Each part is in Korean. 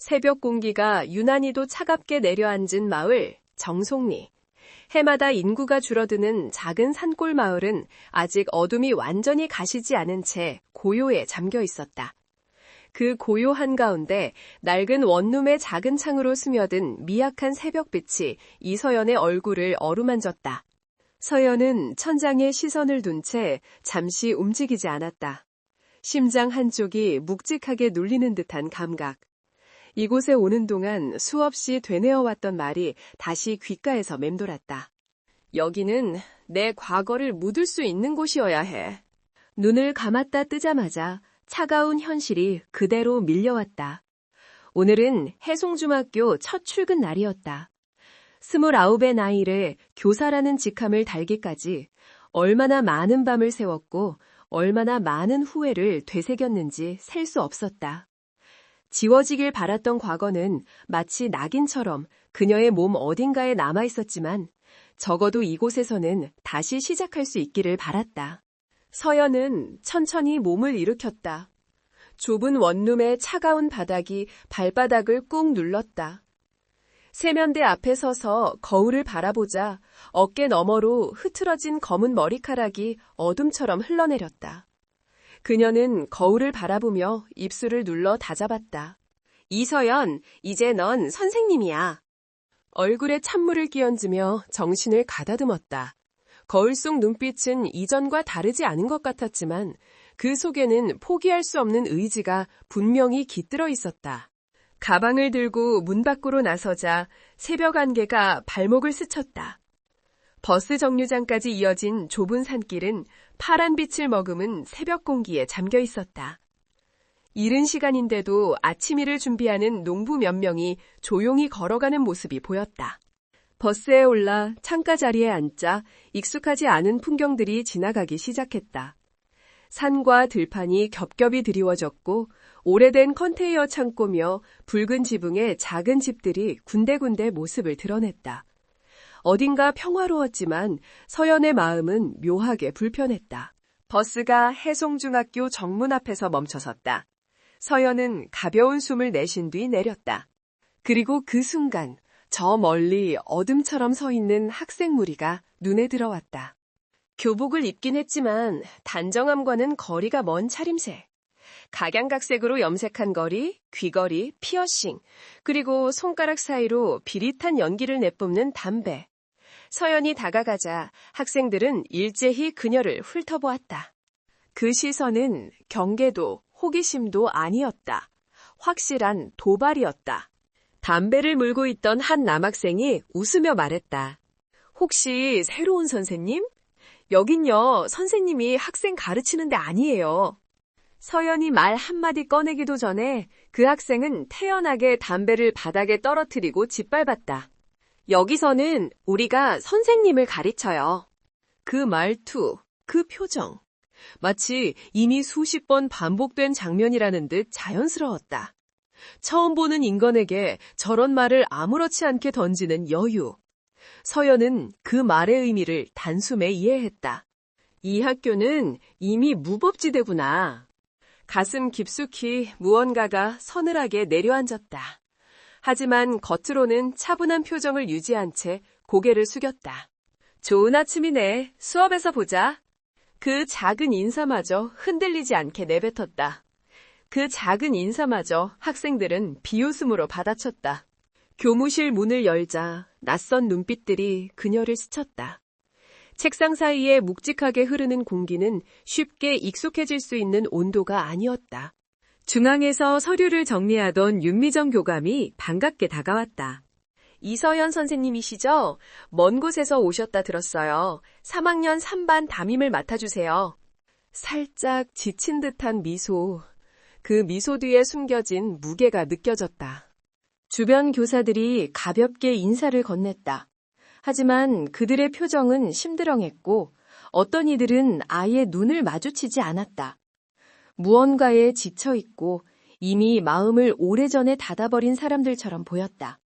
새벽 공기가 유난히도 차갑게 내려앉은 마을 정송리. 해마다 인구가 줄어드는 작은 산골 마을은 아직 어둠이 완전히 가시지 않은 채 고요에 잠겨 있었다. 그 고요한 가운데 낡은 원룸의 작은 창으로 스며든 미약한 새벽빛이 이서연의 얼굴을 어루만졌다. 서연은 천장에 시선을 둔 채 잠시 움직이지 않았다. 심장 한쪽이 묵직하게 눌리는 듯한 감각. 이곳에 오는 동안 수없이 되뇌어왔던 말이 다시 귓가에서 맴돌았다. 여기는 내 과거를 묻을 수 있는 곳이어야 해. 눈을 감았다 뜨자마자 차가운 현실이 그대로 밀려왔다. 오늘은 해송중학교 첫 출근 날이었다. 29의 나이를 교사라는 직함을 달기까지 얼마나 많은 밤을 새웠고 얼마나 많은 후회를 되새겼는지 셀 수 없었다. 지워지길 바랐던 과거는 마치 낙인처럼 그녀의 몸 어딘가에 남아있었지만 적어도 이곳에서는 다시 시작할 수 있기를 바랐다. 서연은 천천히 몸을 일으켰다. 좁은 원룸의 차가운 바닥이 발바닥을 꾹 눌렀다. 세면대 앞에 서서 거울을 바라보자 어깨 너머로 흐트러진 검은 머리카락이 어둠처럼 흘러내렸다. 그녀는 거울을 바라보며 입술을 눌러 다잡았다. 이서연, 이제 넌 선생님이야. 얼굴에 찬물을 끼얹으며 정신을 가다듬었다. 거울 속 눈빛은 이전과 다르지 않은 것 같았지만 그 속에는 포기할 수 없는 의지가 분명히 깃들어 있었다. 가방을 들고 문 밖으로 나서자 새벽 안개가 발목을 스쳤다. 버스 정류장까지 이어진 좁은 산길은 파란 빛을 머금은 새벽 공기에 잠겨 있었다. 이른 시간인데도 아침이를 준비하는 농부 몇 명이 조용히 걸어가는 모습이 보였다. 버스에 올라 창가 자리에 앉자 익숙하지 않은 풍경들이 지나가기 시작했다. 산과 들판이 겹겹이 드리워졌고 오래된 컨테이너 창고며 붉은 지붕의 작은 집들이 군데군데 모습을 드러냈다. 어딘가 평화로웠지만 서연의 마음은 묘하게 불편했다. 버스가 해송중학교 정문 앞에서 멈춰섰다. 서연은 가벼운 숨을 내쉰 뒤 내렸다. 그리고 그 순간 저 멀리 어둠처럼 서 있는 학생 무리가 눈에 들어왔다. 교복을 입긴 했지만 단정함과는 거리가 먼 차림새. 각양각색으로 염색한 거리, 귀걸이, 피어싱, 그리고 손가락 사이로 비릿한 연기를 내뿜는 담배. 서연이 다가가자 학생들은 일제히 그녀를 훑어보았다. 그 시선은 경계도, 호기심도 아니었다. 확실한 도발이었다. 담배를 물고 있던 한 남학생이 웃으며 말했다. 혹시 새로운 선생님? 여긴요, 선생님이 학생 가르치는 데 아니에요. 서연이 말 한마디 꺼내기도 전에 그 학생은 태연하게 담배를 바닥에 떨어뜨리고 짓밟았다. 여기서는 우리가 선생님을 가르쳐요. 그 말투, 그 표정. 마치 이미 수십 번 반복된 장면이라는 듯 자연스러웠다. 처음 보는 인간에게 저런 말을 아무렇지 않게 던지는 여유. 서연은 그 말의 의미를 단숨에 이해했다. 이 학교는 이미 무법지대구나. 가슴 깊숙이 무언가가 서늘하게 내려앉았다. 하지만 겉으로는 차분한 표정을 유지한 채 고개를 숙였다. 좋은 아침이네. 수업에서 보자. 그 작은 인사마저 흔들리지 않게 내뱉었다. 그 작은 인사마저 학생들은 비웃음으로 받아쳤다. 교무실 문을 열자 낯선 눈빛들이 그녀를 스쳤다. 책상 사이에 묵직하게 흐르는 공기는 쉽게 익숙해질 수 있는 온도가 아니었다. 중앙에서 서류를 정리하던 윤미정 교감이 반갑게 다가왔다. 이서연 선생님이시죠? 먼 곳에서 오셨다 들었어요. 3학년 3반 담임을 맡아주세요. 살짝 지친 듯한 미소. 그 미소 뒤에 숨겨진 무게가 느껴졌다. 주변 교사들이 가볍게 인사를 건넸다. 하지만 그들의 표정은 심드렁했고 어떤 이들은 아예 눈을 마주치지 않았다. 무언가에 지쳐있고 이미 마음을 오래전에 닫아버린 사람들처럼 보였다.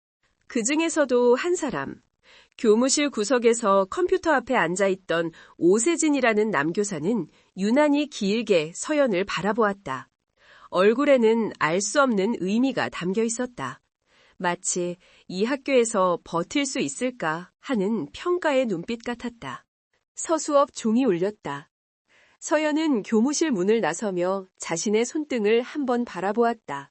그 중에서도 한 사람, 교무실 구석에서 컴퓨터 앞에 앉아있던 오세진이라는 남교사는 유난히 길게 서연을 바라보았다. 얼굴에는 알 수 없는 의미가 담겨 있었다. 마치 이 학교에서 버틸 수 있을까 하는 평가의 눈빛 같았다. 서수업 종이 울렸다. 서연은 교무실 문을 나서며 자신의 손등을 한번 바라보았다.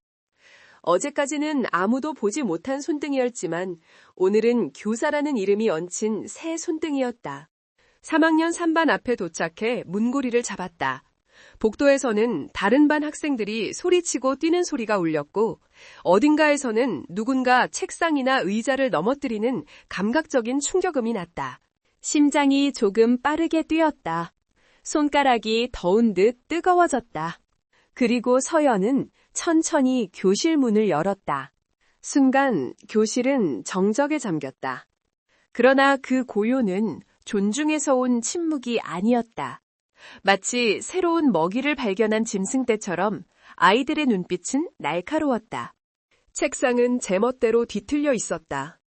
어제까지는 아무도 보지 못한 손등이었지만 오늘은 교사라는 이름이 얹힌 새 손등이었다. 3학년 3반 앞에 도착해 문고리를 잡았다. 복도에서는 다른 반 학생들이 소리치고 뛰는 소리가 울렸고 어딘가에서는 누군가 책상이나 의자를 넘어뜨리는 감각적인 충격음이 났다. 심장이 조금 빠르게 뛰었다. 손가락이 더운 듯 뜨거워졌다. 그리고 서연은 천천히 교실 문을 열었다. 순간 교실은 정적에 잠겼다. 그러나 그 고요는 존중에서 온 침묵이 아니었다. 마치 새로운 먹이를 발견한 짐승떼처럼 아이들의 눈빛은 날카로웠다. 책상은 제멋대로 뒤틀려 있었다.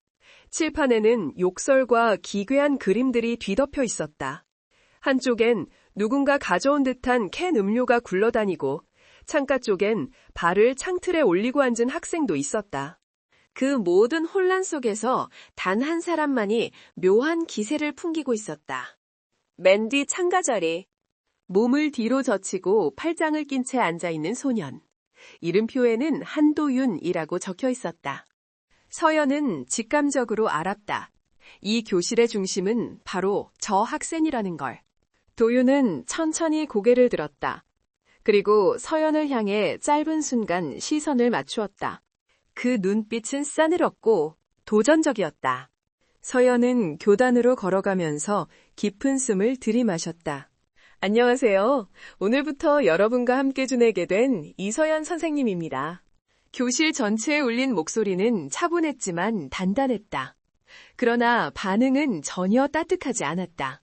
칠판에는 욕설과 기괴한 그림들이 뒤덮여 있었다. 한쪽엔 누군가 가져온 듯한 캔 음료가 굴러다니고 창가 쪽엔 발을 창틀에 올리고 앉은 학생도 있었다. 그 모든 혼란 속에서 단 한 사람만이 묘한 기세를 풍기고 있었다. 맨 뒤 창가 자리. 몸을 뒤로 젖히고 팔짱을 낀 채 앉아있는 소년. 이름표에는 한도윤이라고 적혀 있었다. 서연은 직감적으로 알았다. 이 교실의 중심은 바로 저 학생이라는 걸. 도윤은 천천히 고개를 들었다. 그리고 서연을 향해 짧은 순간 시선을 맞추었다. 그 눈빛은 싸늘했고 도전적이었다. 서연은 교단으로 걸어가면서 깊은 숨을 들이마셨다. 안녕하세요. 오늘부터 여러분과 함께 지내게 된 이서연 선생님입니다. 교실 전체에 울린 목소리는 차분했지만 단단했다. 그러나 반응은 전혀 따뜻하지 않았다.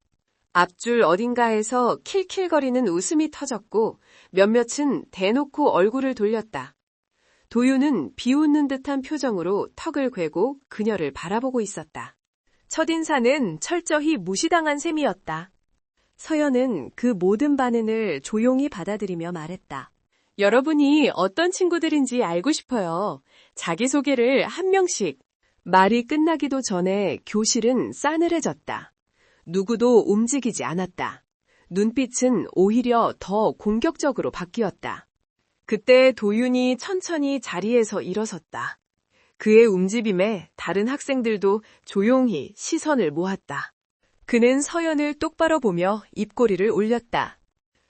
앞줄 어딘가에서 킬킬거리는 웃음이 터졌고 몇몇은 대놓고 얼굴을 돌렸다. 도윤은 비웃는 듯한 표정으로 턱을 괴고 그녀를 바라보고 있었다. 첫인사는 철저히 무시당한 셈이었다. 서연은 그 모든 반응을 조용히 받아들이며 말했다. 여러분이 어떤 친구들인지 알고 싶어요. 자기소개를 한 명씩. 말이 끝나기도 전에 교실은 싸늘해졌다. 누구도 움직이지 않았다. 눈빛은 오히려 더 공격적으로 바뀌었다. 그때 도윤이 천천히 자리에서 일어섰다. 그의 움직임에 다른 학생들도 조용히 시선을 모았다. 그는 서연을 똑바로 보며 입꼬리를 올렸다.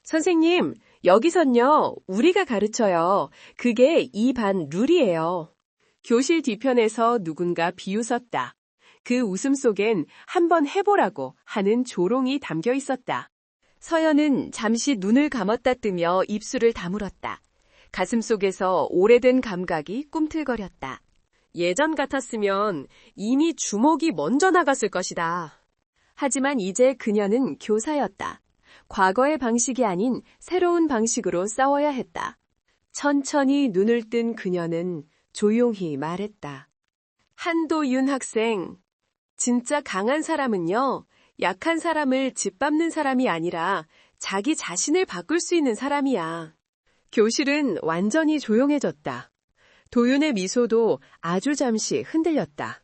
선생님, 여기선요, 우리가 가르쳐요. 그게 이 반 룰이에요. 교실 뒤편에서 누군가 비웃었다. 그 웃음 속엔 한번 해보라고 하는 조롱이 담겨 있었다. 서연은 잠시 눈을 감았다 뜨며 입술을 다물었다. 가슴속에서 오래된 감각이 꿈틀거렸다. 예전 같았으면 이미 주먹이 먼저 나갔을 것이다. 하지만 이제 그녀는 교사였다. 과거의 방식이 아닌 새로운 방식으로 싸워야 했다. 천천히 눈을 뜬 그녀는 조용히 말했다. 한도윤 학생, 진짜 강한 사람은요, 약한 사람을 짓밟는 사람이 아니라 자기 자신을 바꿀 수 있는 사람이야. 교실은 완전히 조용해졌다. 도윤의 미소도 아주 잠시 흔들렸다.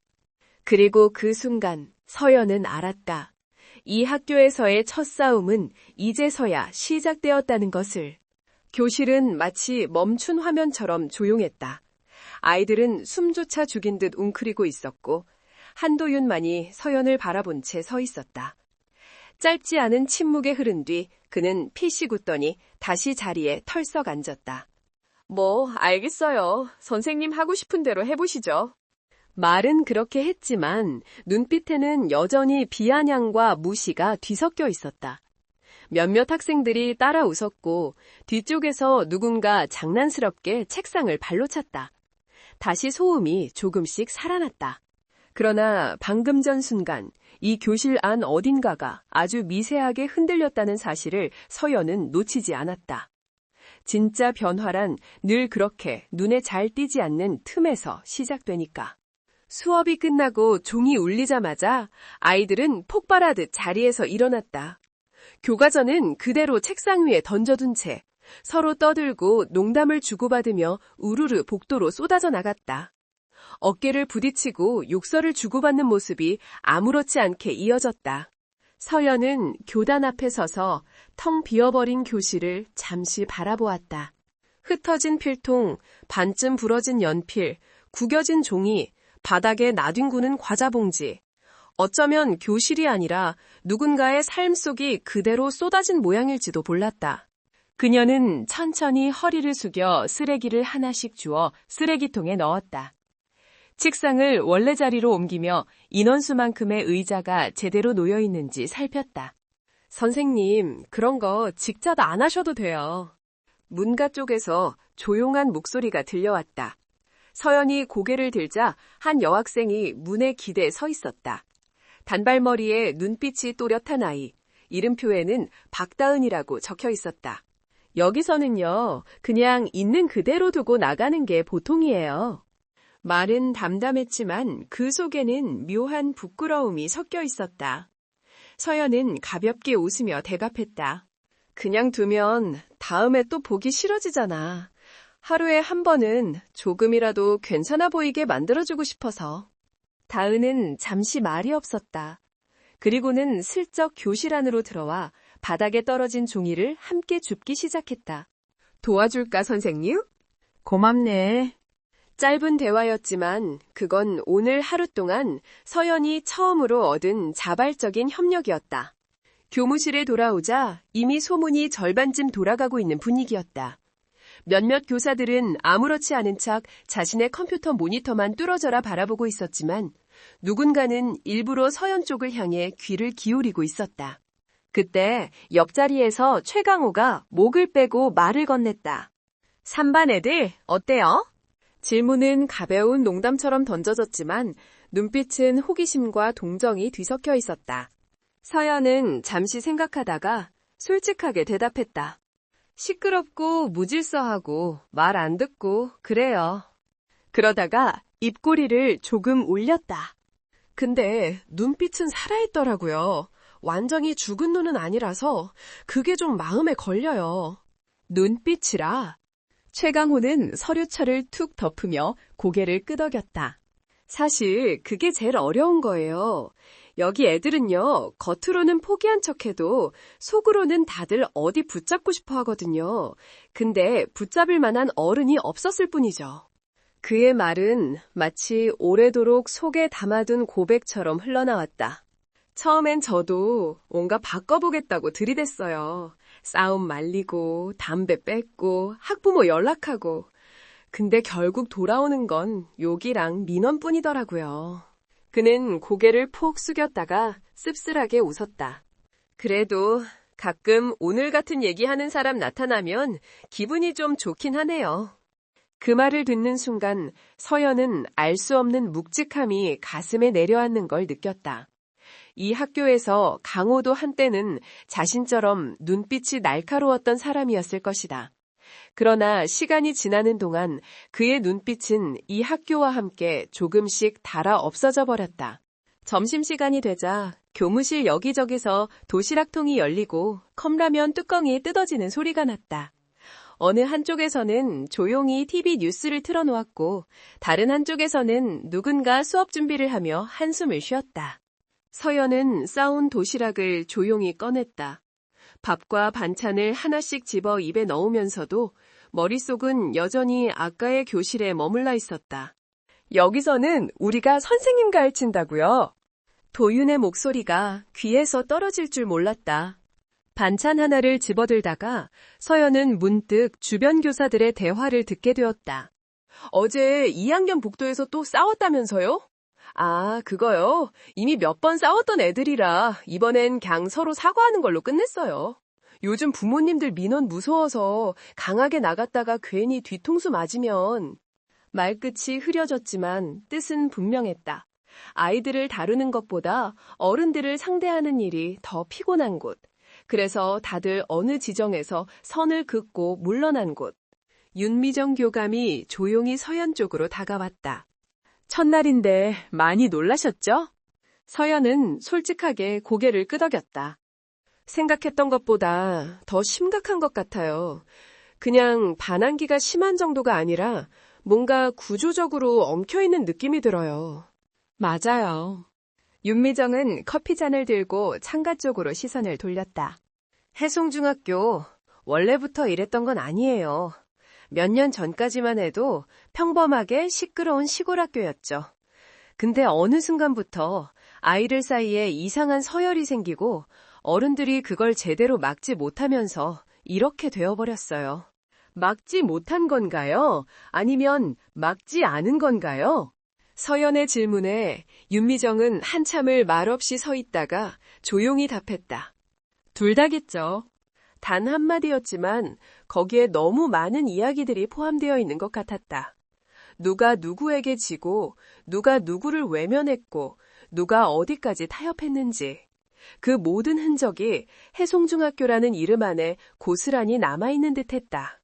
그리고 그 순간 서연은 알았다. 이 학교에서의 첫 싸움은 이제서야 시작되었다는 것을. 교실은 마치 멈춘 화면처럼 조용했다. 아이들은 숨조차 죽인 듯 웅크리고 있었고 한도윤만이 서연을 바라본 채 서 있었다. 짧지 않은 침묵에 흐른 뒤 그는 피씨 굳더니 다시 자리에 털썩 앉았다. 뭐 알겠어요. 선생님 하고 싶은 대로 해보시죠. 말은 그렇게 했지만 눈빛에는 여전히 비아냥과 무시가 뒤섞여 있었다. 몇몇 학생들이 따라 웃었고 뒤쪽에서 누군가 장난스럽게 책상을 발로 찼다. 다시 소음이 조금씩 살아났다. 그러나 방금 전 순간 이 교실 안 어딘가가 아주 미세하게 흔들렸다는 사실을 서연은 놓치지 않았다. 진짜 변화란 늘 그렇게 눈에 잘 띄지 않는 틈에서 시작되니까. 수업이 끝나고 종이 울리자마자 아이들은 폭발하듯 자리에서 일어났다. 교과서는 그대로 책상 위에 던져둔 채 서로 떠들고 농담을 주고받으며 우르르 복도로 쏟아져 나갔다. 어깨를 부딪히고 욕설을 주고받는 모습이 아무렇지 않게 이어졌다. 서연은 교단 앞에 서서 텅 비어버린 교실을 잠시 바라보았다. 흩어진 필통, 반쯤 부러진 연필, 구겨진 종이, 바닥에 나뒹구는 과자 봉지. 어쩌면 교실이 아니라 누군가의 삶 속이 그대로 쏟아진 모양일지도 몰랐다. 그녀는 천천히 허리를 숙여 쓰레기를 하나씩 주워 쓰레기통에 넣었다. 책상을 원래 자리로 옮기며 인원수만큼의 의자가 제대로 놓여 있는지 살폈다. 선생님, 그런 거 직접 안 하셔도 돼요. 문가 쪽에서 조용한 목소리가 들려왔다. 서연이 고개를 들자 한 여학생이 문에 기대 서 있었다. 단발머리에 눈빛이 또렷한 아이, 이름표에는 박다은이라고 적혀 있었다. 여기서는요, 그냥 있는 그대로 두고 나가는 게 보통이에요. 말은 담담했지만 그 속에는 묘한 부끄러움이 섞여 있었다. 서연은 가볍게 웃으며 대답했다. 그냥 두면 다음에 또 보기 싫어지잖아. 하루에 한 번은 조금이라도 괜찮아 보이게 만들어주고 싶어서. 다은은 잠시 말이 없었다. 그리고는 슬쩍 교실 안으로 들어와 바닥에 떨어진 종이를 함께 줍기 시작했다. 도와줄까, 선생님? 고맙네. 짧은 대화였지만 그건 오늘 하루 동안 서연이 처음으로 얻은 자발적인 협력이었다. 교무실에 돌아오자 이미 소문이 절반쯤 돌아가고 있는 분위기였다. 몇몇 교사들은 아무렇지 않은 척 자신의 컴퓨터 모니터만 뚫어져라 바라보고 있었지만 누군가는 일부러 서연 쪽을 향해 귀를 기울이고 있었다. 그때 옆자리에서 최강호가 목을 빼고 말을 건넸다. 3반 애들 어때요? 질문은 가벼운 농담처럼 던져졌지만 눈빛은 호기심과 동정이 뒤섞여 있었다. 서연은 잠시 생각하다가 솔직하게 대답했다. 시끄럽고 무질서하고 말 안 듣고 그래요. 그러다가 입꼬리를 조금 올렸다. 근데 눈빛은 살아있더라고요. 완전히 죽은 눈은 아니라서 그게 좀 마음에 걸려요. 눈빛이라. 최강호는 서류철을 툭 덮으며 고개를 끄덕였다. 사실 그게 제일 어려운 거예요. 여기 애들은요, 겉으로는 포기한 척해도 속으로는 다들 어디 붙잡고 싶어 하거든요. 근데 붙잡을 만한 어른이 없었을 뿐이죠. 그의 말은 마치 오래도록 속에 담아둔 고백처럼 흘러나왔다. 처음엔 저도 뭔가 바꿔보겠다고 들이댔어요. 싸움 말리고, 담배 뺏고, 학부모 연락하고. 근데 결국 돌아오는 건 욕이랑 민원뿐이더라고요. 그는 고개를 폭 숙였다가 씁쓸하게 웃었다. 그래도 가끔 오늘 같은 얘기하는 사람 나타나면 기분이 좀 좋긴 하네요. 그 말을 듣는 순간 서연은 알 수 없는 묵직함이 가슴에 내려앉는 걸 느꼈다. 이 학교에서 강호도 한때는 자신처럼 눈빛이 날카로웠던 사람이었을 것이다. 그러나 시간이 지나는 동안 그의 눈빛은 이 학교와 함께 조금씩 닳아 없어져 버렸다. 점심시간이 되자 교무실 여기저기서 도시락통이 열리고 컵라면 뚜껑이 뜯어지는 소리가 났다. 어느 한쪽에서는 조용히 TV 뉴스를 틀어놓았고 다른 한쪽에서는 누군가 수업 준비를 하며 한숨을 쉬었다. 서연은 싸온 도시락을 조용히 꺼냈다. 밥과 반찬을 하나씩 집어 입에 넣으면서도 머릿속은 여전히 아까의 교실에 머물러 있었다. 여기서는 우리가 선생님 가르친다고요? 도윤의 목소리가 귀에서 떨어질 줄 몰랐다. 반찬 하나를 집어들다가 서연은 문득 주변 교사들의 대화를 듣게 되었다. 어제 2학년 복도에서 또 싸웠다면서요? 아, 그거요? 이미 몇 번 싸웠던 애들이라 이번엔 그냥 서로 사과하는 걸로 끝냈어요. 요즘 부모님들 민원 무서워서 강하게 나갔다가 괜히 뒤통수 맞으면. 말끝이 흐려졌지만 뜻은 분명했다. 아이들을 다루는 것보다 어른들을 상대하는 일이 더 피곤한 곳. 그래서 다들 어느 지정에서 선을 긋고 물러난 곳. 윤미정 교감이 조용히 서연 쪽으로 다가왔다. 첫날인데 많이 놀라셨죠? 서연은 솔직하게 고개를 끄덕였다. 생각했던 것보다 더 심각한 것 같아요. 그냥 반항기가 심한 정도가 아니라 뭔가 구조적으로 엉켜있는 느낌이 들어요. 맞아요. 윤미정은 커피잔을 들고 창가 쪽으로 시선을 돌렸다. 해송중학교, 원래부터 이랬던 건 아니에요. 몇 년 전까지만 해도 평범하게 시끄러운 시골 학교였죠. 근데 어느 순간부터 아이들 사이에 이상한 서열이 생기고 어른들이 그걸 제대로 막지 못하면서 이렇게 되어버렸어요. 막지 못한 건가요? 아니면 막지 않은 건가요? 서연의 질문에 윤미정은 한참을 말없이 서 있다가 조용히 답했다. 둘 다겠죠. 단 한마디였지만 거기에 너무 많은 이야기들이 포함되어 있는 것 같았다. 누가 누구에게 지고, 누가 누구를 외면했고, 누가 어디까지 타협했는지. 그 모든 흔적이 해송중학교라는 이름 안에 고스란히 남아있는 듯했다.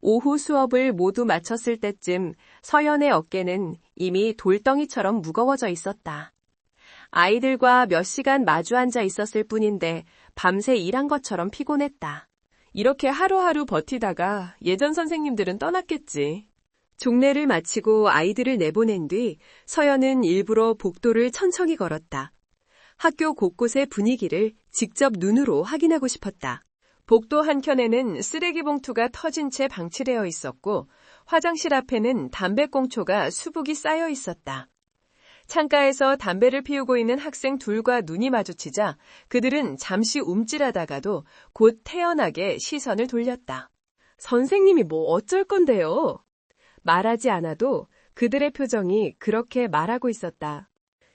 오후 수업을 모두 마쳤을 때쯤 서연의 어깨는 이미 돌덩이처럼 무거워져 있었다. 아이들과 몇 시간 마주 앉아 있었을 뿐인데 밤새 일한 것처럼 피곤했다. 이렇게 하루하루 버티다가 예전 선생님들은 떠났겠지. 종례를 마치고 아이들을 내보낸 뒤 서연은 일부러 복도를 천천히 걸었다. 학교 곳곳의 분위기를 직접 눈으로 확인하고 싶었다. 복도 한켠에는 쓰레기 봉투가 터진 채 방치되어 있었고 화장실 앞에는 담배꽁초가 수북이 쌓여 있었다. 창가에서 담배를 피우고 있는 학생 둘과 눈이 마주치자 그들은 잠시 움찔하다가도 곧 태연하게 시선을 돌렸다. 선생님이 뭐 어쩔 건데요? 말하지 않아도 그들의 표정이 그렇게 말하고 있었다.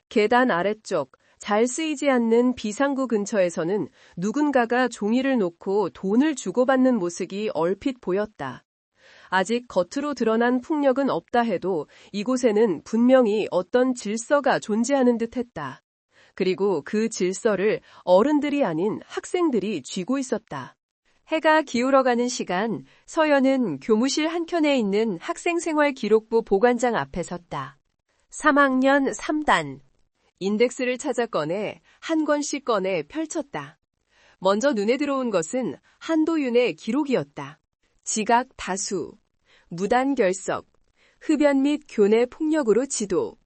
계단 아래쪽 잘 쓰이지 않는 비상구 근처에서는 누군가가 종이를 놓고 돈을 주고받는 모습이 얼핏 보였다. 아직 겉으로 드러난 풍력은 없다 해도 이곳에는 분명히 어떤 질서가 존재하는 듯했다. 그리고 그 질서를 어른들이 아닌 학생들이 쥐고 있었다. 해가 기울어가는 시간, 서연은 교무실 한켠에 있는 학생생활기록부 보관장 앞에 섰다. 3학년 3단. 인덱스를 찾아 꺼내 한 권씩 꺼내 펼쳤다. 먼저 눈에 들어온 것은 한도윤의 기록이었다. 지각 다수, 무단 결석, 흡연 및 교내 폭력으로 지도,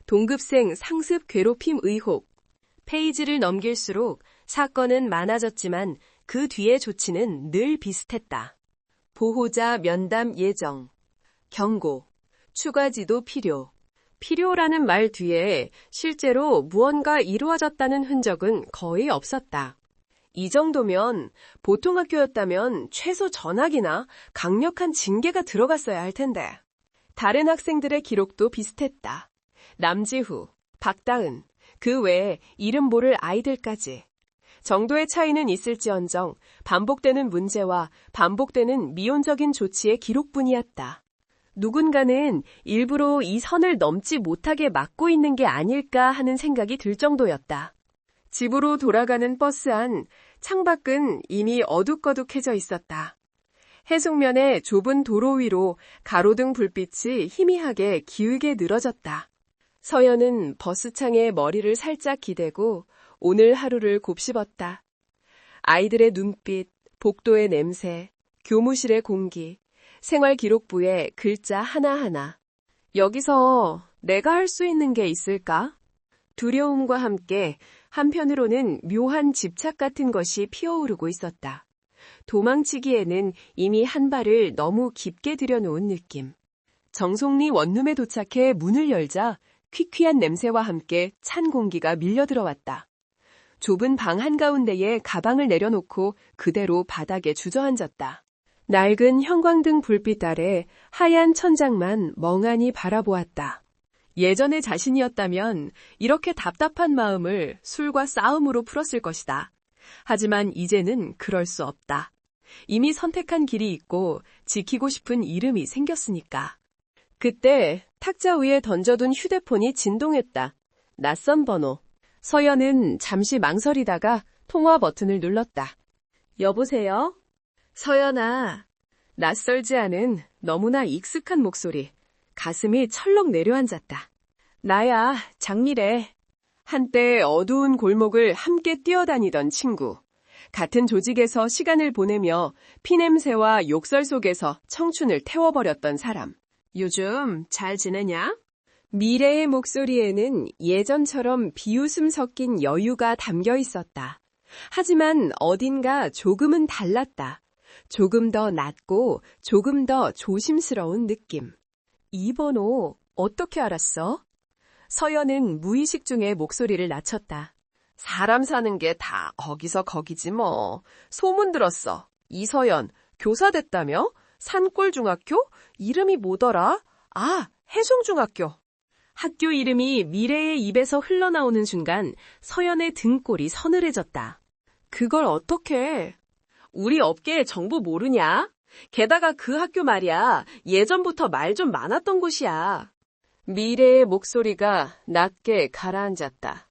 동급생 상습 괴롭힘 의혹. 페이지를 넘길수록 사건은 많아졌지만 그 뒤의 조치는 늘 비슷했다. 보호자 면담 예정, 경고, 추가 지도 필요. 필요라는 말 뒤에 실제로 무언가 이루어졌다는 흔적은 거의 없었다. 이 정도면 보통 학교였다면 최소 전학이나 강력한 징계가 들어갔어야 할 텐데. 다른 학생들의 기록도 비슷했다. 남지후, 박다은, 그 외에 이름 모를 아이들까지. 정도의 차이는 있을지언정 반복되는 문제와 반복되는 미온적인 조치의 기록뿐이었다. 누군가는 일부러 이 선을 넘지 못하게 막고 있는 게 아닐까 하는 생각이 들 정도였다. 집으로 돌아가는 버스 안 창밖은 이미 어둑어둑해져 있었다. 해송면의 좁은 도로 위로 가로등 불빛이 희미하게 기울게 늘어졌다. 서연은 버스창에 머리를 살짝 기대고 오늘 하루를 곱씹었다. 아이들의 눈빛, 복도의 냄새, 교무실의 공기, 생활기록부의 글자 하나하나. 여기서 내가 할 수 있는 게 있을까? 두려움과 함께 한편으로는 묘한 집착 같은 것이 피어오르고 있었다. 도망치기에는 이미 한 발을 너무 깊게 들여놓은 느낌. 정송리 원룸에 도착해 문을 열자 퀴퀴한 냄새와 함께 찬 공기가 밀려 들어왔다. 좁은 방 한가운데에 가방을 내려놓고 그대로 바닥에 주저앉았다. 낡은 형광등 불빛 아래 하얀 천장만 멍하니 바라보았다. 예전의 자신이었다면 이렇게 답답한 마음을 술과 싸움으로 풀었을 것이다. 하지만 이제는 그럴 수 없다. 이미 선택한 길이 있고 지키고 싶은 이름이 생겼으니까. 그때 탁자 위에 던져둔 휴대폰이 진동했다. 낯선 번호. 서연은 잠시 망설이다가 통화 버튼을 눌렀다. 여보세요? 서연아. 낯설지 않은 너무나 익숙한 목소리. 가슴이 철렁 내려앉았다. 나야, 장미래. 한때 어두운 골목을 함께 뛰어다니던 친구. 같은 조직에서 시간을 보내며 피냄새와 욕설 속에서 청춘을 태워버렸던 사람. 요즘 잘 지내냐? 미래의 목소리에는 예전처럼 비웃음 섞인 여유가 담겨 있었다. 하지만 어딘가 조금은 달랐다. 조금 더 낮고 조금 더 조심스러운 느낌. 이 번호 어떻게 알았어? 서연은 무의식 중에 목소리를 낮췄다. 사람 사는 게 다 거기서 거기지 뭐. 소문 들었어. 이서연, 교사 됐다며? 산골중학교? 이름이 뭐더라? 아, 해송중학교. 학교 이름이 미래의 입에서 흘러나오는 순간 서연의 등골이 서늘해졌다. 그걸 어떻게? 우리 업계 정보 모르냐? 게다가 그 학교 말이야. 예전부터 말 좀 많았던 곳이야. 미래의 목소리가 낮게 가라앉았다.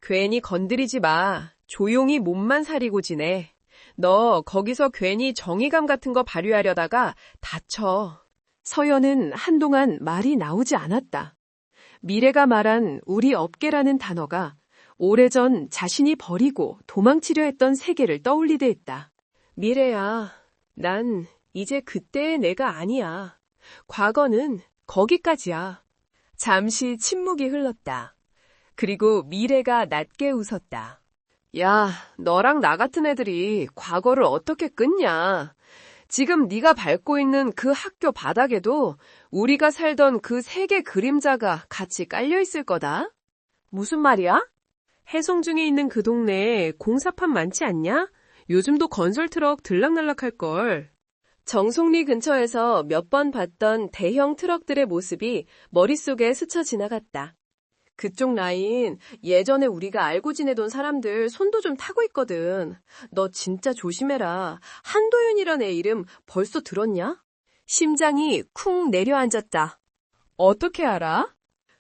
괜히 건드리지 마. 조용히 몸만 사리고 지내. 너 거기서 괜히 정의감 같은 거 발휘하려다가 다쳐. 서연은 한동안 말이 나오지 않았다. 미래가 말한 우리 업계라는 단어가 오래전 자신이 버리고 도망치려 했던 세계를 떠올리게 했다. 미래야, 난 이제 그때의 내가 아니야. 과거는 거기까지야. 잠시 침묵이 흘렀다. 그리고 미래가 낮게 웃었다. 야, 너랑 나 같은 애들이 과거를 어떻게 끊냐. 지금 네가 밟고 있는 그 학교 바닥에도 우리가 살던 그 세계 그림자가 같이 깔려 있을 거다. 무슨 말이야? 해송중에 있는 그 동네에 공사판 많지 않냐? 요즘도 건설 트럭 들락날락할걸. 정송리 근처에서 몇 번 봤던 대형 트럭들의 모습이 머릿속에 스쳐 지나갔다. 그쪽 라인 예전에 우리가 알고 지내던 사람들 손도 좀 타고 있거든. 너 진짜 조심해라. 한도윤이란 애 이름 벌써 들었냐? 심장이 쿵 내려앉았다. 어떻게 알아?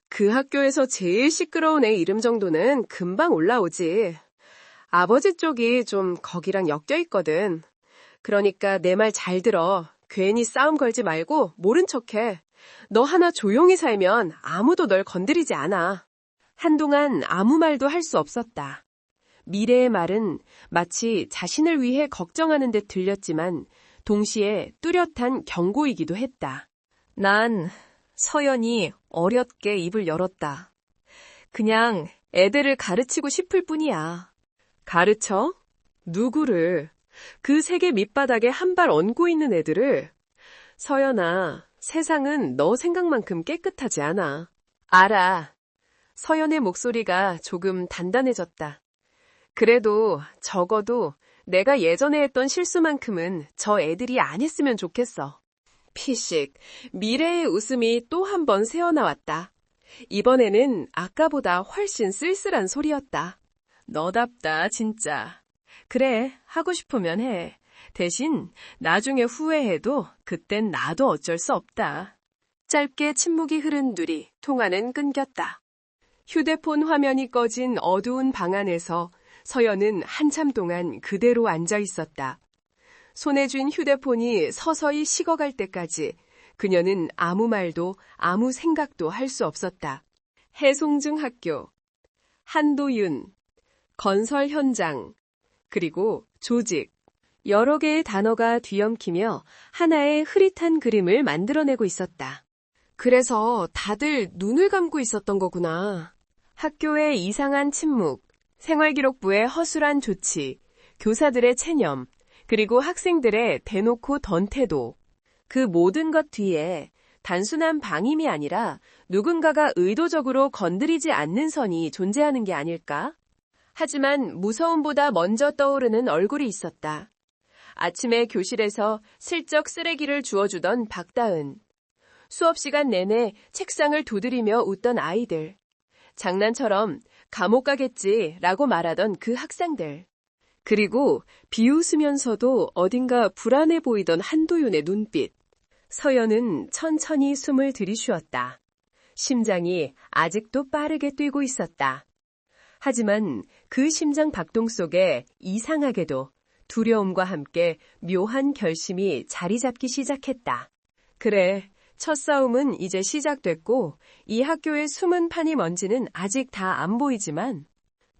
그 학교에서 제일 시끄러운 애 이름 정도는 금방 올라오지. 아버지 쪽이 좀 거기랑 엮여 있거든. 그러니까 내 말 잘 들어. 괜히 싸움 걸지 말고 모른 척해. 너 하나 조용히 살면 아무도 널 건드리지 않아. 한동안 아무 말도 할 수 없었다. 미래의 말은 마치 자신을 위해 걱정하는 듯 들렸지만 동시에 뚜렷한 경고이기도 했다. 난 서연이 어렵게 입을 열었다. 그냥 애들을 가르치고 싶을 뿐이야. 가르쳐? 누구를? 그 세계 밑바닥에 한 발 얹고 있는 애들을? 서연아, 세상은 너 생각만큼 깨끗하지 않아. 알아. 서연의 목소리가 조금 단단해졌다. 그래도 적어도 내가 예전에 했던 실수만큼은 저 애들이 안 했으면 좋겠어. 피식, 미래의 웃음이 또 한 번 새어나왔다. 이번에는 아까보다 훨씬 쓸쓸한 소리였다. 너답다, 진짜. 그래, 하고 싶으면 해. 대신 나중에 후회해도 그땐 나도 어쩔 수 없다. 짧게 침묵이 흐른 둘이 통화는 끊겼다. 휴대폰 화면이 꺼진 어두운 방 안에서 서연은 한참 동안 그대로 앉아 있었다. 손에 쥔 휴대폰이 서서히 식어갈 때까지 그녀는 아무 말도 아무 생각도 할 수 없었다. 해송중 학교, 한도윤, 건설 현장, 그리고 조직. 여러 개의 단어가 뒤엉키며 하나의 흐릿한 그림을 만들어내고 있었다. 그래서 다들 눈을 감고 있었던 거구나. 학교의 이상한 침묵, 생활기록부의 허술한 조치, 교사들의 체념, 그리고 학생들의 대놓고 던 태도. 그 모든 것 뒤에 단순한 방임이 아니라 누군가가 의도적으로 건드리지 않는 선이 존재하는 게 아닐까? 하지만 무서움보다 먼저 떠오르는 얼굴이 있었다. 아침에 교실에서 슬쩍 쓰레기를 주워주던 박다은. 수업 시간 내내 책상을 두드리며 웃던 아이들. 장난처럼 감옥 가겠지라고 말하던 그 학생들. 그리고 비웃으면서도 어딘가 불안해 보이던 한도윤의 눈빛. 서연은 천천히 숨을 들이쉬었다. 심장이 아직도 빠르게 뛰고 있었다. 하지만 그 심장 박동 속에 이상하게도 두려움과 함께 묘한 결심이 자리 잡기 시작했다. 그래, 첫 싸움은 이제 시작됐고 이 학교의 숨은 판이 뭔지는 아직 다 안 보이지만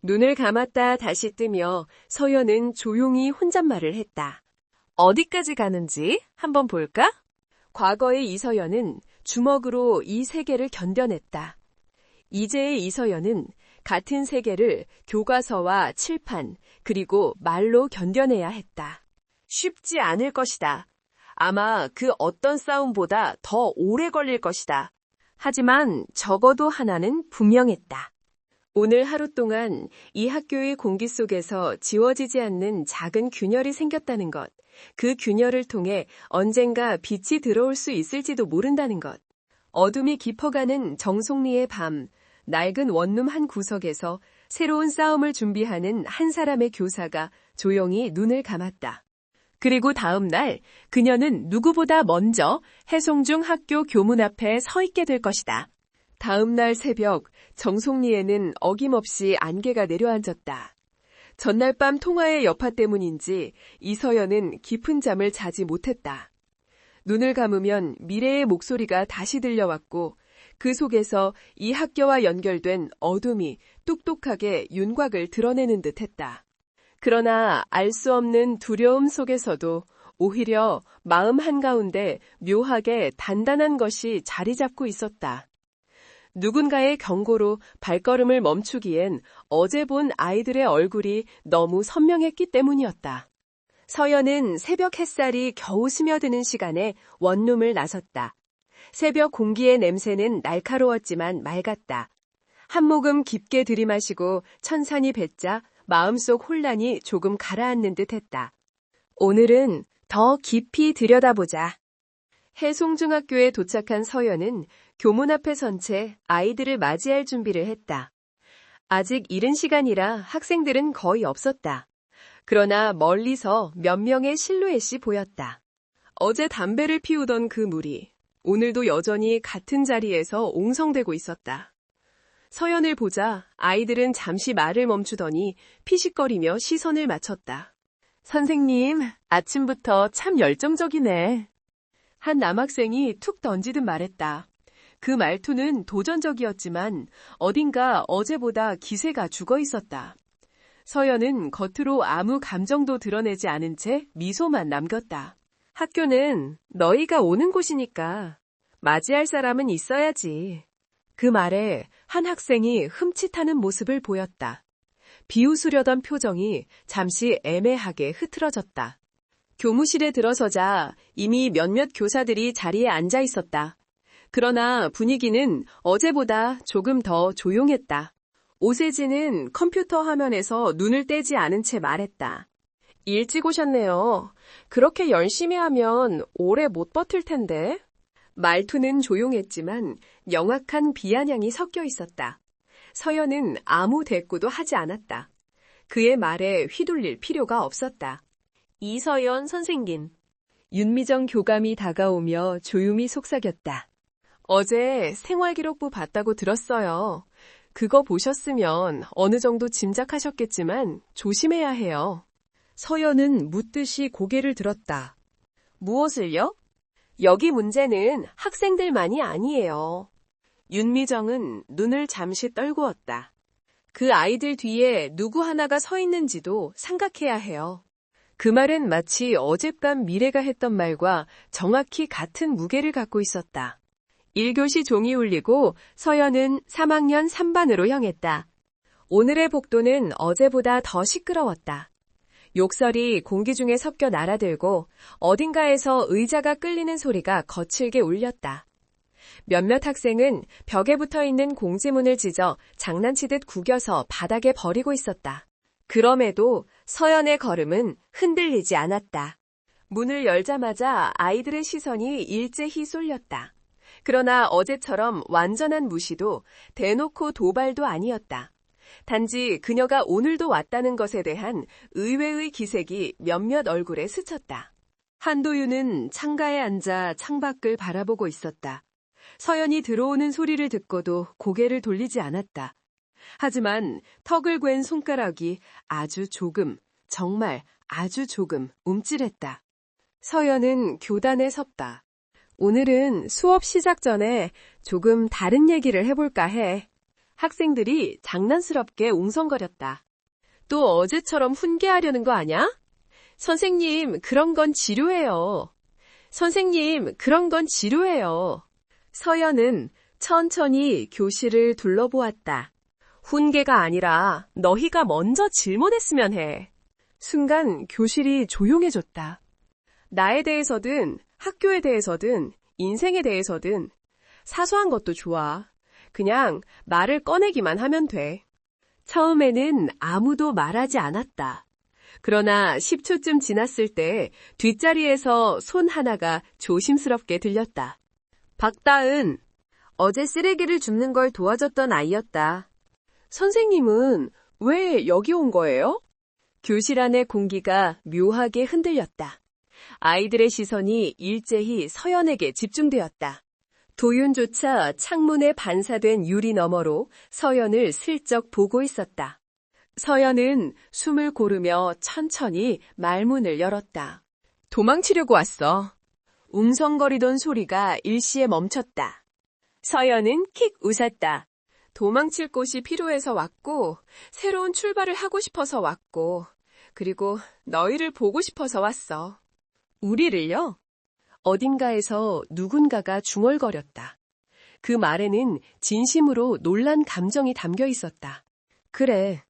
눈을 감았다 다시 뜨며 서연은 조용히 혼잣말을 했다. 어디까지 가는지 한번 볼까? 과거의 이서연은 주먹으로 이 세계를 견뎌냈다. 이제의 이서연은 같은 세계를 교과서와 칠판, 그리고 말로 견뎌내야 했다. 쉽지 않을 것이다. 아마 그 어떤 싸움보다 더 오래 걸릴 것이다. 하지만 적어도 하나는 분명했다. 오늘 하루 동안 이 학교의 공기 속에서 지워지지 않는 작은 균열이 생겼다는 것, 그 균열을 통해 언젠가 빛이 들어올 수 있을지도 모른다는 것. 어둠이 깊어가는 정송리의 밤, 낡은 원룸 한 구석에서 새로운 싸움을 준비하는 한 사람의 교사가 조용히 눈을 감았다. 그리고 다음 날 그녀는 누구보다 먼저 해송중 학교 교문 앞에 서 있게 될 것이다. 다음 날 새벽 정송리에는 어김없이 안개가 내려앉았다. 전날 밤 통화의 여파 때문인지 이서연은 깊은 잠을 자지 못했다. 눈을 감으면 미래의 목소리가 다시 들려왔고 그 속에서 이 학교와 연결된 어둠이 똑똑하게 윤곽을 드러내는 듯했다. 그러나 알 수 없는 두려움 속에서도 오히려 마음 한가운데 묘하게 단단한 것이 자리 잡고 있었다. 누군가의 경고로 발걸음을 멈추기엔 어제 본 아이들의 얼굴이 너무 선명했기 때문이었다. 서연은 새벽 햇살이 겨우 스며드는 시간에 원룸을 나섰다. 새벽 공기의 냄새는 날카로웠지만 맑았다. 한 모금 깊게 들이마시고 천천히 뱉자 마음속 혼란이 조금 가라앉는 듯했다. 오늘은 더 깊이 들여다보자. 해송중학교에 도착한 서연은 교문 앞에 선 채 아이들을 맞이할 준비를 했다. 아직 이른 시간이라 학생들은 거의 없었다. 그러나 멀리서 몇 명의 실루엣이 보였다. 어제 담배를 피우던 그 무리, 오늘도 여전히 같은 자리에서 옹성대고 있었다. 서연을 보자 아이들은 잠시 말을 멈추더니 피식거리며 시선을 맞췄다. 선생님, 아침부터 참 열정적이네. 한 남학생이 툭 던지듯 말했다. 그 말투는 도전적이었지만 어딘가 어제보다 기세가 죽어 있었다. 서연은 겉으로 아무 감정도 드러내지 않은 채 미소만 남겼다. 학교는 너희가 오는 곳이니까 맞이할 사람은 있어야지. 그 말에 한 학생이 흠칫하는 모습을 보였다. 비웃으려던 표정이 잠시 애매하게 흐트러졌다. 교무실에 들어서자 이미 몇몇 교사들이 자리에 앉아 있었다. 그러나 분위기는 어제보다 조금 더 조용했다. 오세진은 컴퓨터 화면에서 눈을 떼지 않은 채 말했다. 일찍 오셨네요. 그렇게 열심히 하면 오래 못 버틸 텐데. 말투는 조용했지만 명확한 비아냥이 섞여 있었다. 서연은 아무 대꾸도 하지 않았다. 그의 말에 휘둘릴 필요가 없었다. 이서연 선생님. 윤미정 교감이 다가오며 조용히 속삭였다. 어제 생활기록부 봤다고 들었어요. 그거 보셨으면 어느 정도 짐작하셨겠지만 조심해야 해요. 서연은 묻듯이 고개를 들었다. 무엇을요? 여기 문제는 학생들만이 아니에요. 윤미정은 눈을 잠시 떨구었다. 그 아이들 뒤에 누구 하나가 서 있는지도 생각해야 해요. 그 말은 마치 어젯밤 미래가 했던 말과 정확히 같은 무게를 갖고 있었다. 1교시 종이 울리고 서연은 3학년 3반으로 향했다. 오늘의 복도는 어제보다 더 시끄러웠다. 욕설이 공기 중에 섞여 날아들고 어딘가에서 의자가 끌리는 소리가 거칠게 울렸다. 몇몇 학생은 벽에 붙어있는 공지문을 찢어 장난치듯 구겨서 바닥에 버리고 있었다. 그럼에도 서연의 걸음은 흔들리지 않았다. 문을 열자마자 아이들의 시선이 일제히 쏠렸다. 그러나 어제처럼 완전한 무시도 대놓고 도발도 아니었다. 단지 그녀가 오늘도 왔다는 것에 대한 의외의 기색이 몇몇 얼굴에 스쳤다. 한도윤은 창가에 앉아 창밖을 바라보고 있었다. 서연이 들어오는 소리를 듣고도 고개를 돌리지 않았다. 하지만 턱을 괸 손가락이 아주 조금, 정말 아주 조금 움찔했다. 서연은 교단에 섰다. 오늘은 수업 시작 전에 조금 다른 얘기를 해볼까 해. 학생들이 장난스럽게 웅성거렸다. 또 어제처럼 훈계하려는 거 아냐? 선생님, 그런 건 지루해요. 선생님, 그런 건 지루해요. 서연은 천천히 교실을 둘러보았다. 훈계가 아니라 너희가 먼저 질문했으면 해. 순간 교실이 조용해졌다. 나에 대해서든 학교에 대해서든 인생에 대해서든 사소한 것도 좋아. 그냥 말을 꺼내기만 하면 돼. 처음에는 아무도 말하지 않았다. 그러나 10초쯤 지났을 때 뒷자리에서 손 하나가 조심스럽게 들렸다. 박다은, 어제 쓰레기를 줍는 걸 도와줬던 아이였다. 선생님은 왜 여기 온 거예요? 교실 안의 공기가 묘하게 흔들렸다. 아이들의 시선이 일제히 서연에게 집중되었다. 도윤조차 창문에 반사된 유리 너머로 서연을 슬쩍 보고 있었다. 서연은 숨을 고르며 천천히 말문을 열었다. 도망치려고 왔어. 웅성거리던 소리가 일시에 멈췄다. 서연은 킥 웃었다. 도망칠 곳이 필요해서 왔고, 새로운 출발을 하고 싶어서 왔고, 그리고 너희를 보고 싶어서 왔어. 우리를요? 어딘가에서 누군가가 중얼거렸다. 그 말에는 진심으로 놀란 감정이 담겨 있었다. 그래,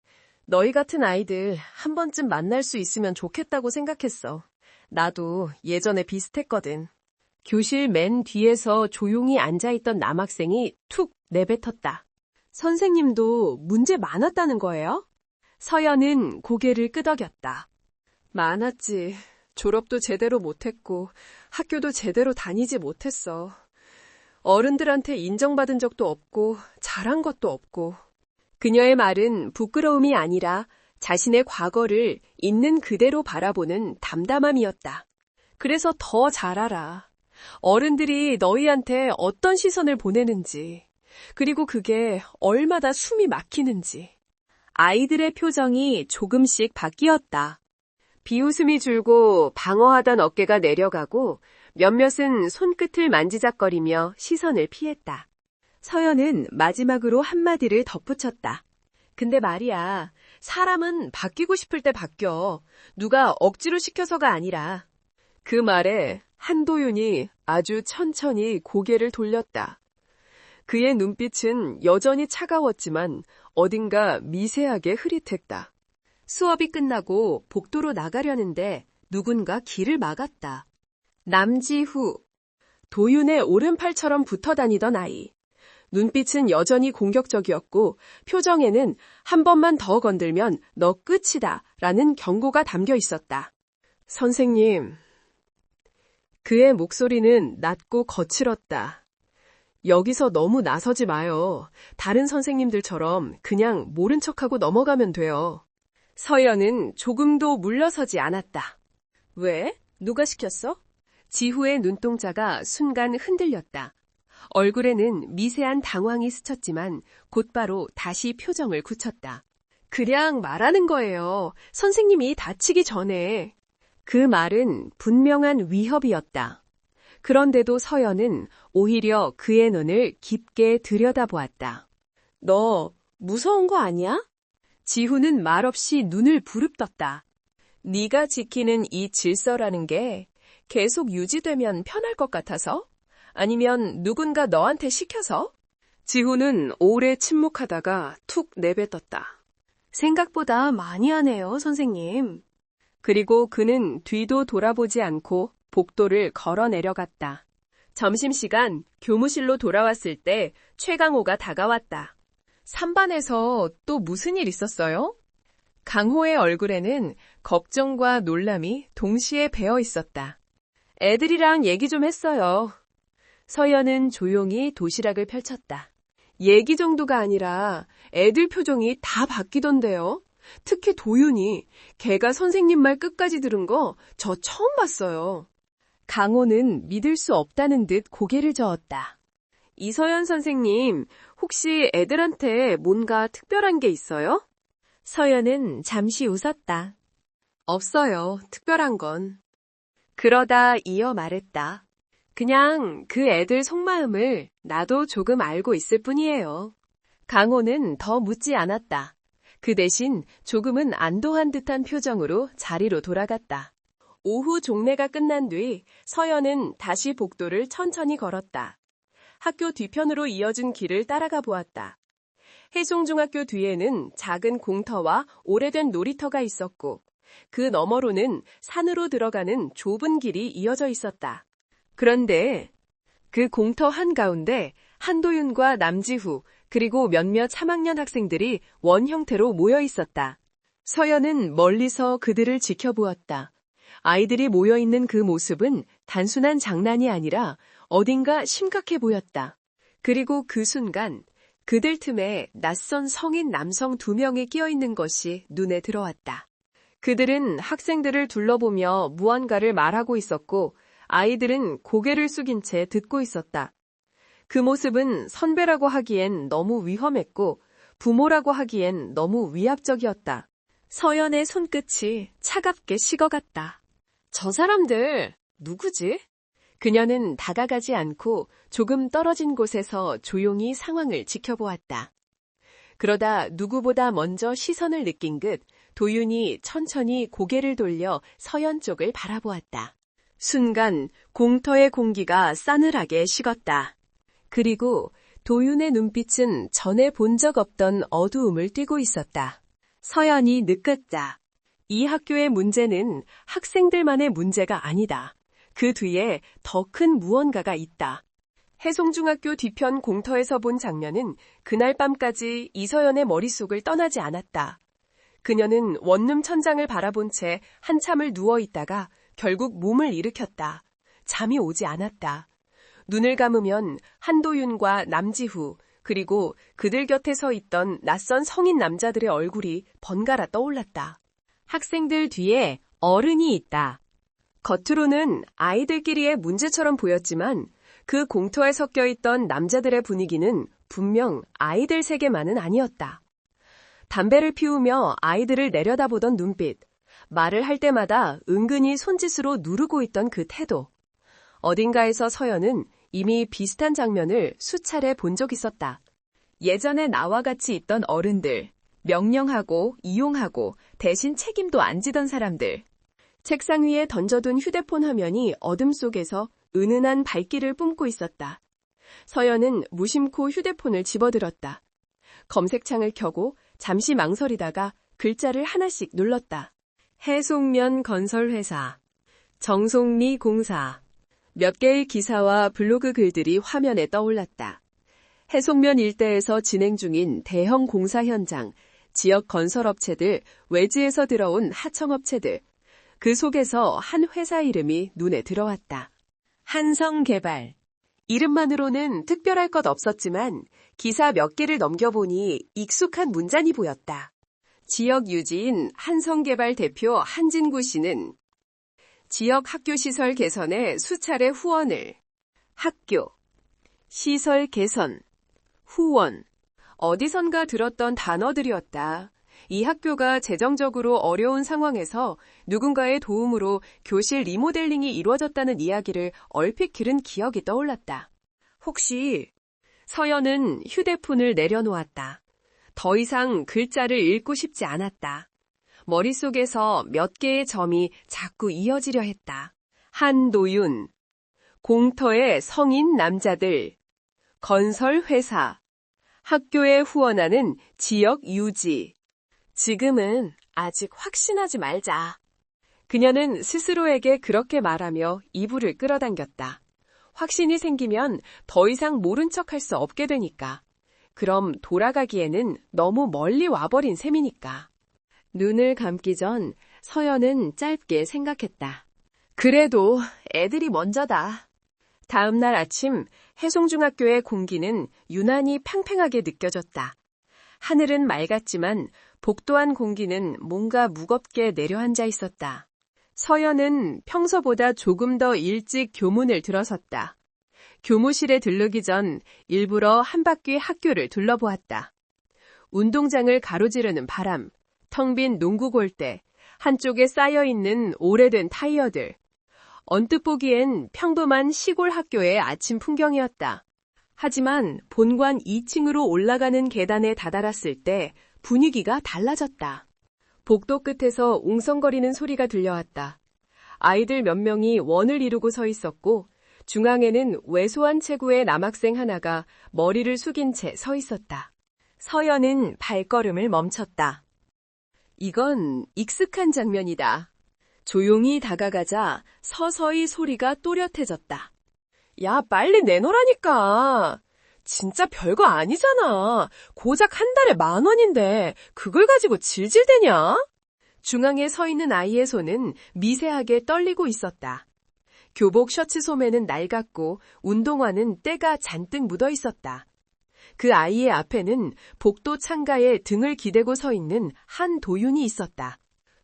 너희 같은 아이들 한 번쯤 만날 수 있으면 좋겠다고 생각했어. 나도 예전에 비슷했거든. 교실 맨 뒤에서 조용히 앉아있던 남학생이 툭 내뱉었다. 선생님도 문제 많았다는 거예요? 서연은 고개를 끄덕였다. 많았지. 졸업도 제대로 못했고 학교도 제대로 다니지 못했어. 어른들한테 인정받은 적도 없고 잘한 것도 없고. 그녀의 말은 부끄러움이 아니라 자신의 과거를 있는 그대로 바라보는 담담함이었다. 그래서 더 잘 알아. 어른들이 너희한테 어떤 시선을 보내는지, 그리고 그게 얼마나 숨이 막히는지. 아이들의 표정이 조금씩 바뀌었다. 비웃음이 줄고 방어하던 어깨가 내려가고 몇몇은 손끝을 만지작거리며 시선을 피했다. 서연은 마지막으로 한마디를 덧붙였다. 근데 말이야, 사람은 바뀌고 싶을 때 바뀌어. 누가 억지로 시켜서가 아니라. 그 말에 한도윤이 아주 천천히 고개를 돌렸다. 그의 눈빛은 여전히 차가웠지만 어딘가 미세하게 흐릿했다. 수업이 끝나고 복도로 나가려는데 누군가 길을 막았다. 남지후, 도윤의 오른팔처럼 붙어 다니던 아이. 눈빛은 여전히 공격적이었고 표정에는 한 번만 더 건들면 너 끝이다 라는 경고가 담겨 있었다. 선생님. 그의 목소리는 낮고 거칠었다. 여기서 너무 나서지 마요. 다른 선생님들처럼 그냥 모른 척하고 넘어가면 돼요. 서연은 조금도 물러서지 않았다. 왜? 누가 시켰어? 지후의 눈동자가 순간 흔들렸다. 얼굴에는 미세한 당황이 스쳤지만 곧바로 다시 표정을 굳혔다. 그냥 말하는 거예요. 선생님이 다치기 전에. 그 말은 분명한 위협이었다. 그런데도 서연은 오히려 그의 눈을 깊게 들여다보았다. 너 무서운 거 아니야? 지후는 말없이 눈을 부릅떴다. 네가 지키는 이 질서라는 게 계속 유지되면 편할 것 같아서? 아니면 누군가 너한테 시켜서? 지후는 오래 침묵하다가 툭 내뱉었다. 생각보다 많이 하네요, 선생님. 그리고 그는 뒤도 돌아보지 않고 복도를 걸어 내려갔다. 점심시간 교무실로 돌아왔을 때 최강호가 다가왔다. 3반에서 또 무슨 일 있었어요? 강호의 얼굴에는 걱정과 놀람이 동시에 배어 있었다. 애들이랑 얘기 좀 했어요. 서연은 조용히 도시락을 펼쳤다. 얘기 정도가 아니라 애들 표정이 다 바뀌던데요. 특히 도윤이 걔가 선생님 말 끝까지 들은 거 저 처음 봤어요. 강호는 믿을 수 없다는 듯 고개를 저었다. 이서연 선생님, 혹시 애들한테 뭔가 특별한 게 있어요? 서연은 잠시 웃었다. 없어요, 특별한 건. 그러다 이어 말했다. 그냥 그 애들 속마음을 나도 조금 알고 있을 뿐이에요. 강호는 더 묻지 않았다. 그 대신 조금은 안도한 듯한 표정으로 자리로 돌아갔다. 오후 종례가 끝난 뒤 서연은 다시 복도를 천천히 걸었다. 학교 뒤편으로 이어진 길을 따라가 보았다. 해송중학교 뒤에는 작은 공터와 오래된 놀이터가 있었고 그 너머로는 산으로 들어가는 좁은 길이 이어져 있었다. 그런데 그 공터 한가운데 한도윤과 남지후 그리고 몇몇 3학년 학생들이 원 형태로 모여 있었다. 서연은 멀리서 그들을 지켜보았다. 아이들이 모여있는 그 모습은 단순한 장난이 아니라 어딘가 심각해 보였다. 그리고 그 순간 그들 틈에 낯선 성인 남성 2명이 끼어있는 것이 눈에 들어왔다. 그들은 학생들을 둘러보며 무언가를 말하고 있었고 아이들은 고개를 숙인 채 듣고 있었다. 그 모습은 선배라고 하기엔 너무 위험했고 부모라고 하기엔 너무 위압적이었다. 서연의 손끝이 차갑게 식어갔다. 저 사람들 누구지? 그녀는 다가가지 않고 조금 떨어진 곳에서 조용히 상황을 지켜보았다. 그러다 누구보다 먼저 시선을 느낀 듯 도윤이 천천히 고개를 돌려 서연 쪽을 바라보았다. 순간 공터의 공기가 싸늘하게 식었다. 그리고 도윤의 눈빛은 전에 본 적 없던 어두움을 띠고 있었다. 서연이 느꼈다. 이 학교의 문제는 학생들만의 문제가 아니다. 그 뒤에 더 큰 무언가가 있다. 해송중학교 뒤편 공터에서 본 장면은 그날 밤까지 이서연의 머릿속을 떠나지 않았다. 그녀는 원룸 천장을 바라본 채 한참을 누워있다가 결국 몸을 일으켰다. 잠이 오지 않았다. 눈을 감으면 한도윤과 남지후 그리고 그들 곁에 서 있던 낯선 성인 남자들의 얼굴이 번갈아 떠올랐다. 학생들 뒤에 어른이 있다. 겉으로는 아이들끼리의 문제처럼 보였지만 그 공터에 섞여 있던 남자들의 분위기는 분명 아이들 세계만은 아니었다. 담배를 피우며 아이들을 내려다보던 눈빛, 말을 할 때마다 은근히 손짓으로 누르고 있던 그 태도. 어딘가에서 서연은 이미 비슷한 장면을 수차례 본 적 있었다. 예전에 나와 같이 있던 어른들, 명령하고 이용하고 대신 책임도 안 지던 사람들. 책상 위에 던져둔 휴대폰 화면이 어둠 속에서 은은한 밝기를 뿜고 있었다. 서연은 무심코 휴대폰을 집어들었다. 검색창을 켜고 잠시 망설이다가 글자를 하나씩 눌렀다. 해송면 건설회사, 정송리 공사. 몇 개의 기사와 블로그 글들이 화면에 떠올랐다. 해송면 일대에서 진행 중인 대형 공사 현장, 지역 건설업체들, 외지에서 들어온 하청업체들. 그 속에서 한 회사 이름이 눈에 들어왔다. 한성개발. 이름만으로는 특별할 것 없었지만 기사 몇 개를 넘겨보니 익숙한 문장이 보였다. 지역 유지인 한성개발 대표 한진구 씨는 지역 학교 시설 개선에 수차례 후원을, 학교, 시설 개선, 후원, 어디선가 들었던 단어들이었다. 이 학교가 재정적으로 어려운 상황에서 누군가의 도움으로 교실 리모델링이 이루어졌다는 이야기를 얼핏 들은 기억이 떠올랐다. 혹시 서연은 휴대폰을 내려놓았다. 더 이상 글자를 읽고 싶지 않았다. 머릿속에서 몇 개의 점이 자꾸 이어지려 했다. 한도윤, 공터의 성인 남자들, 건설회사, 학교에 후원하는 지역 유지. 지금은 아직 확신하지 말자. 그녀는 스스로에게 그렇게 말하며 이불을 끌어당겼다. 확신이 생기면 더 이상 모른 척할 수 없게 되니까. 그럼 돌아가기에는 너무 멀리 와버린 셈이니까. 눈을 감기 전 서연은 짧게 생각했다. 그래도 애들이 먼저다. 다음 날 아침 해송중학교의 공기는 유난히 팽팽하게 느껴졌다. 하늘은 맑았지만 복도안 공기는 뭔가 무겁게 내려앉아 있었다. 서연은 평소보다 조금 더 일찍 교문을 들어섰다. 교무실에 들르기 전 일부러 한 바퀴 학교를 둘러보았다. 운동장을 가로지르는 바람, 텅 빈 농구 골대, 한쪽에 쌓여있는 오래된 타이어들. 언뜻 보기엔 평범한 시골 학교의 아침 풍경이었다. 하지만 본관 2층으로 올라가는 계단에 다다랐을 때 분위기가 달라졌다. 복도 끝에서 웅성거리는 소리가 들려왔다. 아이들 몇 명이 원을 이루고 서 있었고 중앙에는 왜소한 체구의 남학생 하나가 머리를 숙인 채 서 있었다. 서연은 발걸음을 멈췄다. 이건 익숙한 장면이다. 조용히 다가가자 서서히 소리가 또렷해졌다. 야, 빨리 내놓으라니까. 진짜 별거 아니잖아. 고작 한 달에 10,000원인데 그걸 가지고 질질대냐? 중앙에 서 있는 아이의 손은 미세하게 떨리고 있었다. 교복 셔츠 소매는 낡았고 운동화는 때가 잔뜩 묻어 있었다. 그 아이의 앞에는 복도 창가에 등을 기대고 서 있는 한도윤이 있었다.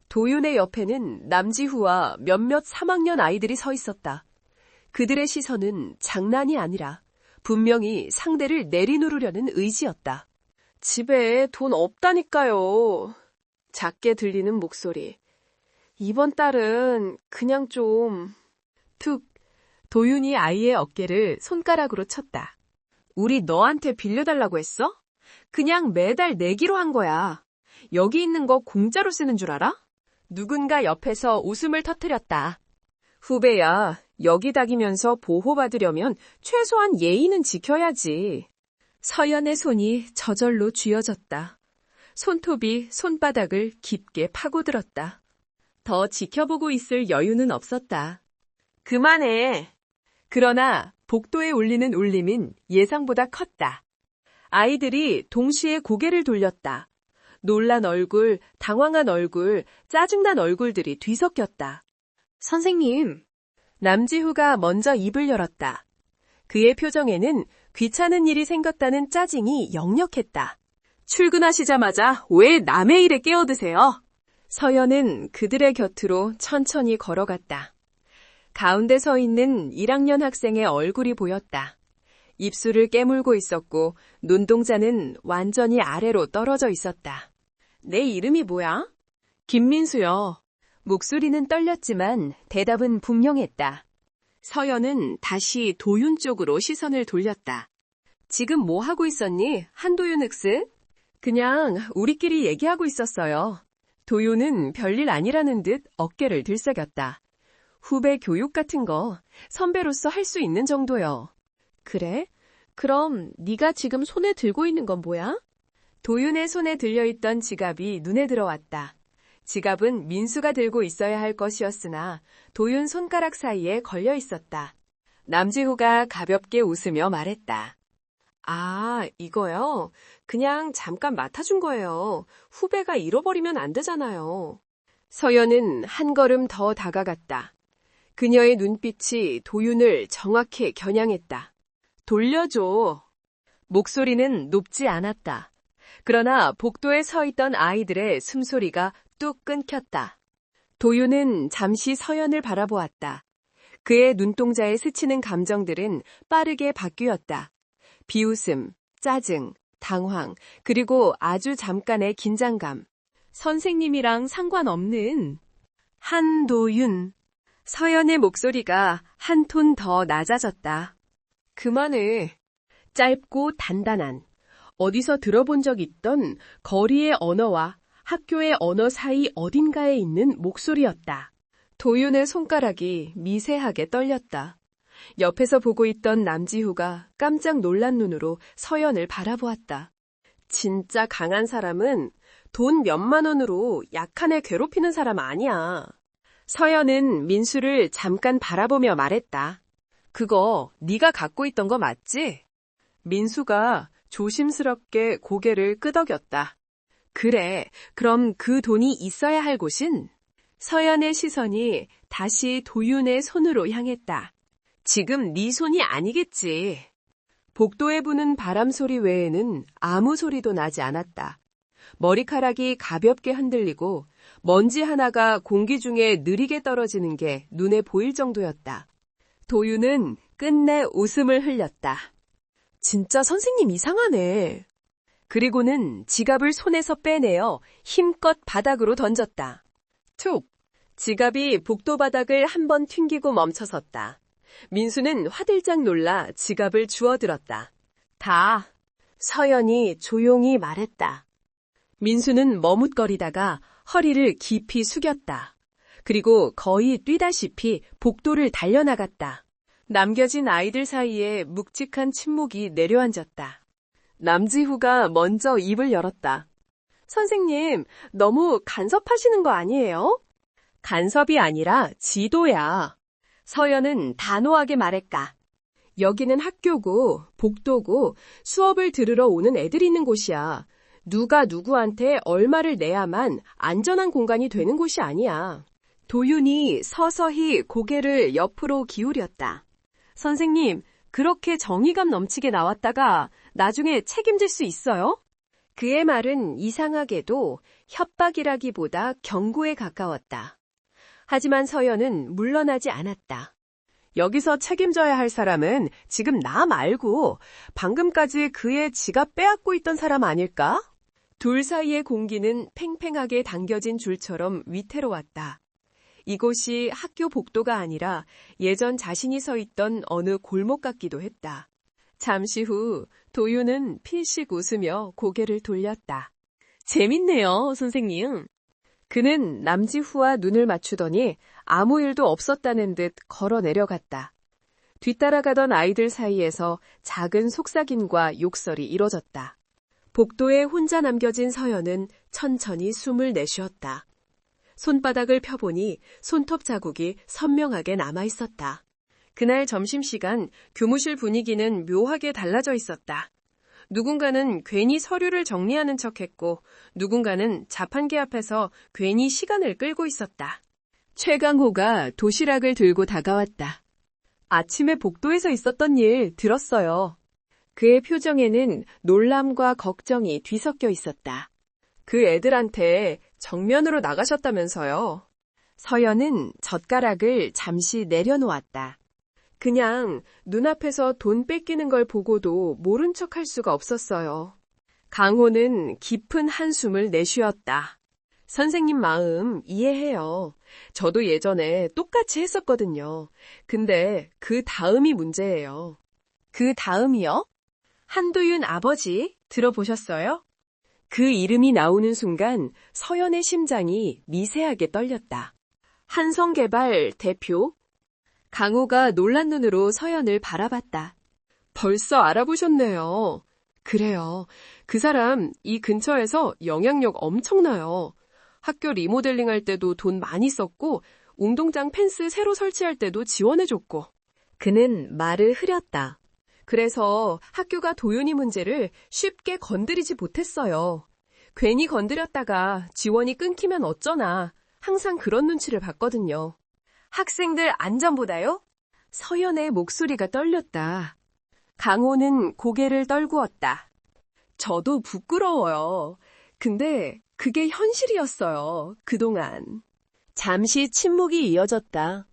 도윤의 옆에는 남지후와 몇몇 3학년 아이들이 서 있었다. 그들의 시선은 장난이 아니라 분명히 상대를 내리누르려는 의지였다. 집에 돈 없다니까요. 작게 들리는 목소리. 이번 달은 그냥 좀... 툭. 도윤이 아이의 어깨를 손가락으로 쳤다. 우리 너한테 빌려달라고 했어? 그냥 매달 내기로 한 거야. 여기 있는 거 공짜로 쓰는 줄 알아? 누군가 옆에서 웃음을 터뜨렸다. 후배야, 여기 다니면서 보호받으려면 최소한 예의는 지켜야지. 서연의 손이 저절로 쥐어졌다. 손톱이 손바닥을 깊게 파고들었다. 더 지켜보고 있을 여유는 없었다. 그만해. 그러나 복도에 울리는 울림은 예상보다 컸다. 아이들이 동시에 고개를 돌렸다. 놀란 얼굴, 당황한 얼굴, 짜증난 얼굴들이 뒤섞였다. 선생님. 남지후가 먼저 입을 열었다. 그의 표정에는 귀찮은 일이 생겼다는 짜증이 역력했다. 출근하시자마자 왜 남의 일에 끼어드세요? 서연은 그들의 곁으로 천천히 걸어갔다. 가운데 서 있는 1학년 학생의 얼굴이 보였다. 입술을 깨물고 있었고 눈동자는 완전히 아래로 떨어져 있었다. 내 이름이 뭐야? 김민수요. 목소리는 떨렸지만 대답은 분명했다. 서연은 다시 도윤 쪽으로 시선을 돌렸다. 지금 뭐 하고 있었니, 한도윤 흑스? 그냥 우리끼리 얘기하고 있었어요. 도윤은 별일 아니라는 듯 어깨를 들썩였다. 후배 교육 같은 거 선배로서 할 수 있는 정도요. 그래? 그럼 네가 지금 손에 들고 있는 건 뭐야? 도윤의 손에 들려있던 지갑이 눈에 들어왔다. 지갑은 민수가 들고 있어야 할 것이었으나 도윤 손가락 사이에 걸려 있었다. 남지후가 가볍게 웃으며 말했다. 아, 이거요? 그냥 잠깐 맡아준 거예요. 후배가 잃어버리면 안 되잖아요. 서연은 한 걸음 더 다가갔다. 그녀의 눈빛이 도윤을 정확히 겨냥했다. 돌려줘. 목소리는 높지 않았다. 그러나 복도에 서 있던 아이들의 숨소리가 뚝 끊겼다. 도윤은 잠시 서연을 바라보았다. 그의 눈동자에 스치는 감정들은 빠르게 바뀌었다. 비웃음, 짜증, 당황, 그리고 아주 잠깐의 긴장감. 선생님이랑 상관없는 한도윤. 서연의 목소리가 한 톤 더 낮아졌다. 그만해. 짧고 단단한, 어디서 들어본 적 있던 거리의 언어와 학교의 언어 사이 어딘가에 있는 목소리였다. 도윤의 손가락이 미세하게 떨렸다. 옆에서 보고 있던 남지후가 깜짝 놀란 눈으로 서연을 바라보았다. 진짜 강한 사람은 돈 몇만 원으로 약한 애 괴롭히는 사람 아니야. 서연은 민수를 잠깐 바라보며 말했다. 그거 네가 갖고 있던 거 맞지? 민수가 조심스럽게 고개를 끄덕였다. 그래, 그럼 그 돈이 있어야 할 곳은? 서연의 시선이 다시 도윤의 손으로 향했다. 지금 네 손이 아니겠지. 복도에 부는 바람 소리 외에는 아무 소리도 나지 않았다. 머리카락이 가볍게 흔들리고 먼지 하나가 공기 중에 느리게 떨어지는 게 눈에 보일 정도였다. 도윤은 끝내 웃음을 흘렸다. 진짜 선생님 이상하네. 그리고는 지갑을 손에서 빼내어 힘껏 바닥으로 던졌다. 툭! 지갑이 복도 바닥을 한번 튕기고 멈춰섰다. 민수는 화들짝 놀라 지갑을 주워들었다. 다. 서연이 조용히 말했다. 민수는 머뭇거리다가 허리를 깊이 숙였다. 그리고 거의 뛰다시피 복도를 달려나갔다. 남겨진 아이들 사이에 묵직한 침묵이 내려앉았다. 남지후가 먼저 입을 열었다. 선생님, 너무 간섭하시는 거 아니에요? 간섭이 아니라 지도야. 서연은 단호하게 말했다. 여기는 학교고, 복도고, 수업을 들으러 오는 애들이 있는 곳이야. 누가 누구한테 얼마를 내야만 안전한 공간이 되는 곳이 아니야. 도윤이 서서히 고개를 옆으로 기울였다. 선생님, 그렇게 정의감 넘치게 나왔다가 나중에 책임질 수 있어요? 그의 말은 이상하게도 협박이라기보다 경고에 가까웠다. 하지만 서연은 물러나지 않았다. 여기서 책임져야 할 사람은 지금 나 말고 방금까지 그의 지갑 빼앗고 있던 사람 아닐까? 둘 사이의 공기는 팽팽하게 당겨진 줄처럼 위태로웠다. 이곳이 학교 복도가 아니라 예전 자신이 서 있던 어느 골목 같기도 했다. 잠시 후 도윤은 필식 웃으며 고개를 돌렸다. 재밌네요, 선생님. 그는 남지후와 눈을 맞추더니 아무 일도 없었다는 듯 걸어 내려갔다. 뒤따라가던 아이들 사이에서 작은 속삭임과 욕설이 이뤄졌다. 복도에 혼자 남겨진 서연은 천천히 숨을 내쉬었다. 손바닥을 펴보니 손톱 자국이 선명하게 남아있었다. 그날 점심시간 교무실 분위기는 묘하게 달라져 있었다. 누군가는 괜히 서류를 정리하는 척했고 누군가는 자판기 앞에서 괜히 시간을 끌고 있었다. 최강호가 도시락을 들고 다가왔다. 아침에 복도에서 있었던 일 들었어요. 그의 표정에는 놀람과 걱정이 뒤섞여 있었다. 그 애들한테 정면으로 나가셨다면서요. 서연은 젓가락을 잠시 내려놓았다. 그냥 눈앞에서 돈 뺏기는 걸 보고도 모른 척할 수가 없었어요. 강호는 깊은 한숨을 내쉬었다. 선생님 마음 이해해요. 저도 예전에 똑같이 했었거든요. 근데 그 다음이 문제예요. 그 다음이요? 한도윤 아버지 들어보셨어요? 그 이름이 나오는 순간 서연의 심장이 미세하게 떨렸다. 한성개발 대표? 강호가 놀란 눈으로 서연을 바라봤다. 벌써 알아보셨네요. 그래요. 그 사람 이 근처에서 영향력 엄청나요. 학교 리모델링 할 때도 돈 많이 썼고 운동장 펜스 새로 설치할 때도 지원해줬고. 그는 말을 흐렸다. 그래서 학교가 도윤이 문제를 쉽게 건드리지 못했어요. 괜히 건드렸다가 지원이 끊기면 어쩌나 항상 그런 눈치를 봤거든요. 학생들 안전보다요? 서연의 목소리가 떨렸다. 강호는 고개를 떨구었다. 저도 부끄러워요. 근데 그게 현실이었어요. 그동안. 잠시 침묵이 이어졌다.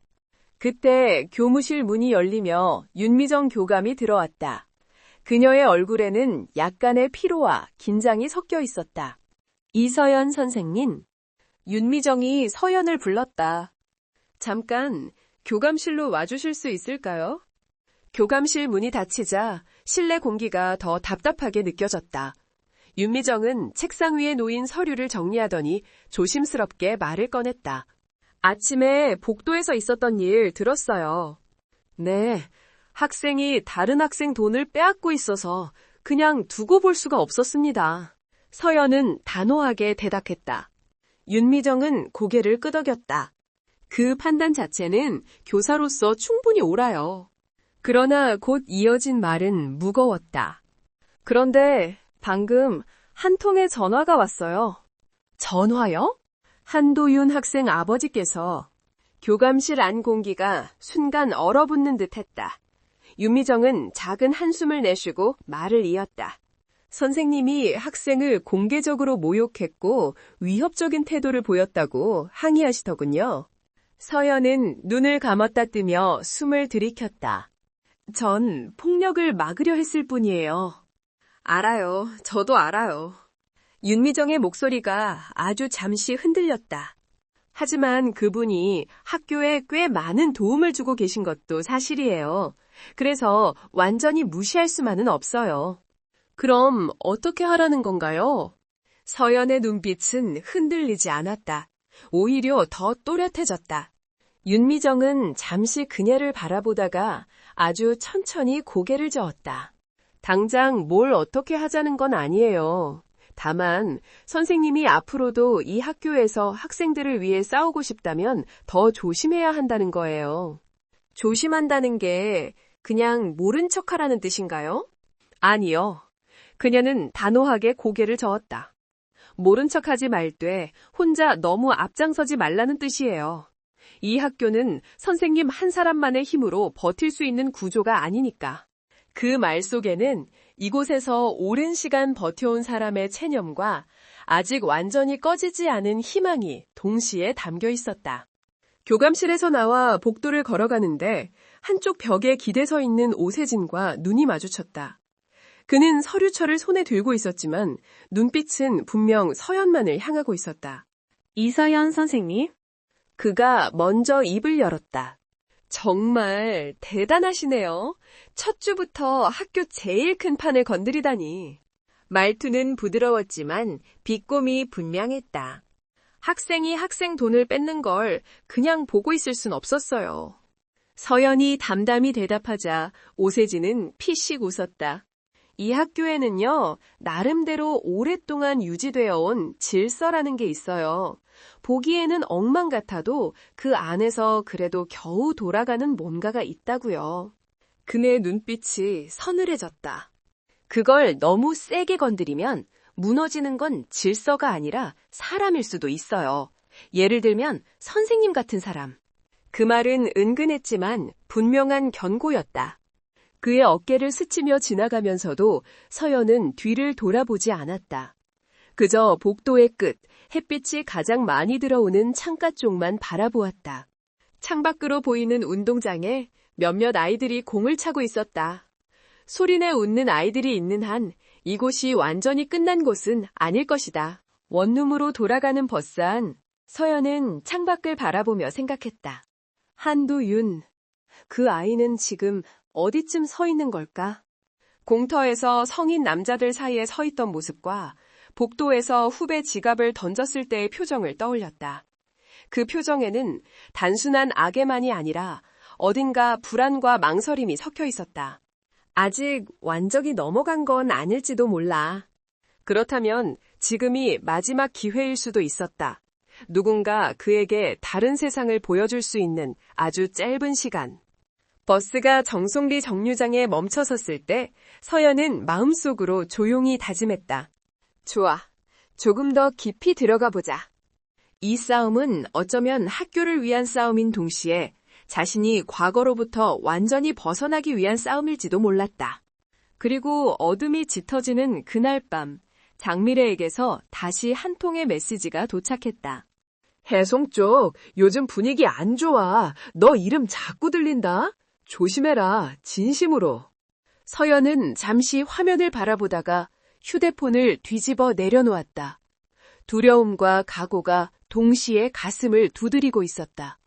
그때 교무실 문이 열리며 윤미정 교감이 들어왔다. 그녀의 얼굴에는 약간의 피로와 긴장이 섞여 있었다. 이서연 선생님, 윤미정이 서연을 불렀다. 잠깐 교감실로 와주실 수 있을까요? 교감실 문이 닫히자 실내 공기가 더 답답하게 느껴졌다. 윤미정은 책상 위에 놓인 서류를 정리하더니 조심스럽게 말을 꺼냈다. 아침에 복도에서 있었던 일 들었어요. 네, 학생이 다른 학생 돈을 빼앗고 있어서 그냥 두고 볼 수가 없었습니다. 서연은 단호하게 대답했다. 윤미정은 고개를 끄덕였다. 그 판단 자체는 교사로서 충분히 옳아요. 그러나 곧 이어진 말은 무거웠다. 그런데 방금 한 통의 전화가 왔어요. 전화요? 한도윤 학생 아버지께서. 교감실 안 공기가 순간 얼어붙는 듯했다. 윤미정은 작은 한숨을 내쉬고 말을 이었다. 선생님이 학생을 공개적으로 모욕했고 위협적인 태도를 보였다고 항의하시더군요. 서연은 눈을 감았다 뜨며 숨을 들이켰다. 전 폭력을 막으려 했을 뿐이에요. 알아요. 저도 알아요. 윤미정의 목소리가 아주 잠시 흔들렸다. 하지만 그분이 학교에 꽤 많은 도움을 주고 계신 것도 사실이에요. 그래서 완전히 무시할 수만은 없어요. 그럼 어떻게 하라는 건가요? 서연의 눈빛은 흔들리지 않았다. 오히려 더 또렷해졌다. 윤미정은 잠시 그녀를 바라보다가 아주 천천히 고개를 저었다. 당장 뭘 어떻게 하자는 건 아니에요. 다만 선생님이 앞으로도 이 학교에서 학생들을 위해 싸우고 싶다면 더 조심해야 한다는 거예요. 조심한다는 게 그냥 모른 척하라는 뜻인가요? 아니요. 그녀는 단호하게 고개를 저었다. 모른 척하지 말되 혼자 너무 앞장서지 말라는 뜻이에요. 이 학교는 선생님 한 사람만의 힘으로 버틸 수 있는 구조가 아니니까. 그 말 속에는 이곳에서 오랜 시간 버텨온 사람의 체념과 아직 완전히 꺼지지 않은 희망이 동시에 담겨 있었다. 교감실에서 나와 복도를 걸어가는데 한쪽 벽에 기대서 있는 오세진과 눈이 마주쳤다. 그는 서류철을 손에 들고 있었지만 눈빛은 분명 서연만을 향하고 있었다. 이서연 선생님? 그가 먼저 입을 열었다. 정말 대단하시네요. 첫 주부터 학교 제일 큰 판을 건드리다니. 말투는 부드러웠지만 비꼼이 분명했다. 학생이 학생 돈을 뺏는 걸 그냥 보고 있을 순 없었어요. 서연이 담담히 대답하자 오세진은 피식 웃었다. 이 학교에는요, 나름대로 오랫동안 유지되어 온 질서라는 게 있어요. 보기에는 엉망 같아도 그 안에서 그래도 겨우 돌아가는 뭔가가 있다고요. 그의 눈빛이 서늘해졌다. 그걸 너무 세게 건드리면 무너지는 건 질서가 아니라 사람일 수도 있어요. 예를 들면 선생님 같은 사람. 그 말은 은근했지만 분명한 경고였다. 그의 어깨를 스치며 지나가면서도 서연은 뒤를 돌아보지 않았다. 그저 복도의 끝, 햇빛이 가장 많이 들어오는 창가 쪽만 바라보았다. 창밖으로 보이는 운동장에 몇몇 아이들이 공을 차고 있었다. 소리내 웃는 아이들이 있는 한 이곳이 완전히 끝난 곳은 아닐 것이다. 원룸으로 돌아가는 버스 안, 서연은 창밖을 바라보며 생각했다. 한도윤, 그 아이는 지금 어디쯤 서 있는 걸까? 공터에서 성인 남자들 사이에 서 있던 모습과 복도에서 후배 지갑을 던졌을 때의 표정을 떠올렸다. 그 표정에는 단순한 악의만이 아니라 어딘가 불안과 망설임이 섞여 있었다. 아직 완전히 넘어간 건 아닐지도 몰라. 그렇다면 지금이 마지막 기회일 수도 있었다. 누군가 그에게 다른 세상을 보여줄 수 있는 아주 짧은 시간. 버스가 정송리 정류장에 멈춰섰을 때 서연은 마음속으로 조용히 다짐했다. 좋아. 조금 더 깊이 들어가 보자. 이 싸움은 어쩌면 학교를 위한 싸움인 동시에 자신이 과거로부터 완전히 벗어나기 위한 싸움일지도 몰랐다. 그리고 어둠이 짙어지는 그날 밤, 장미래에게서 다시 한 통의 메시지가 도착했다. 해송 쪽, 요즘 분위기 안 좋아. 너 이름 자꾸 들린다. 조심해라, 진심으로. 서연은 잠시 화면을 바라보다가 휴대폰을 뒤집어 내려놓았다. 두려움과 각오가 동시에 가슴을 두드리고 있었다.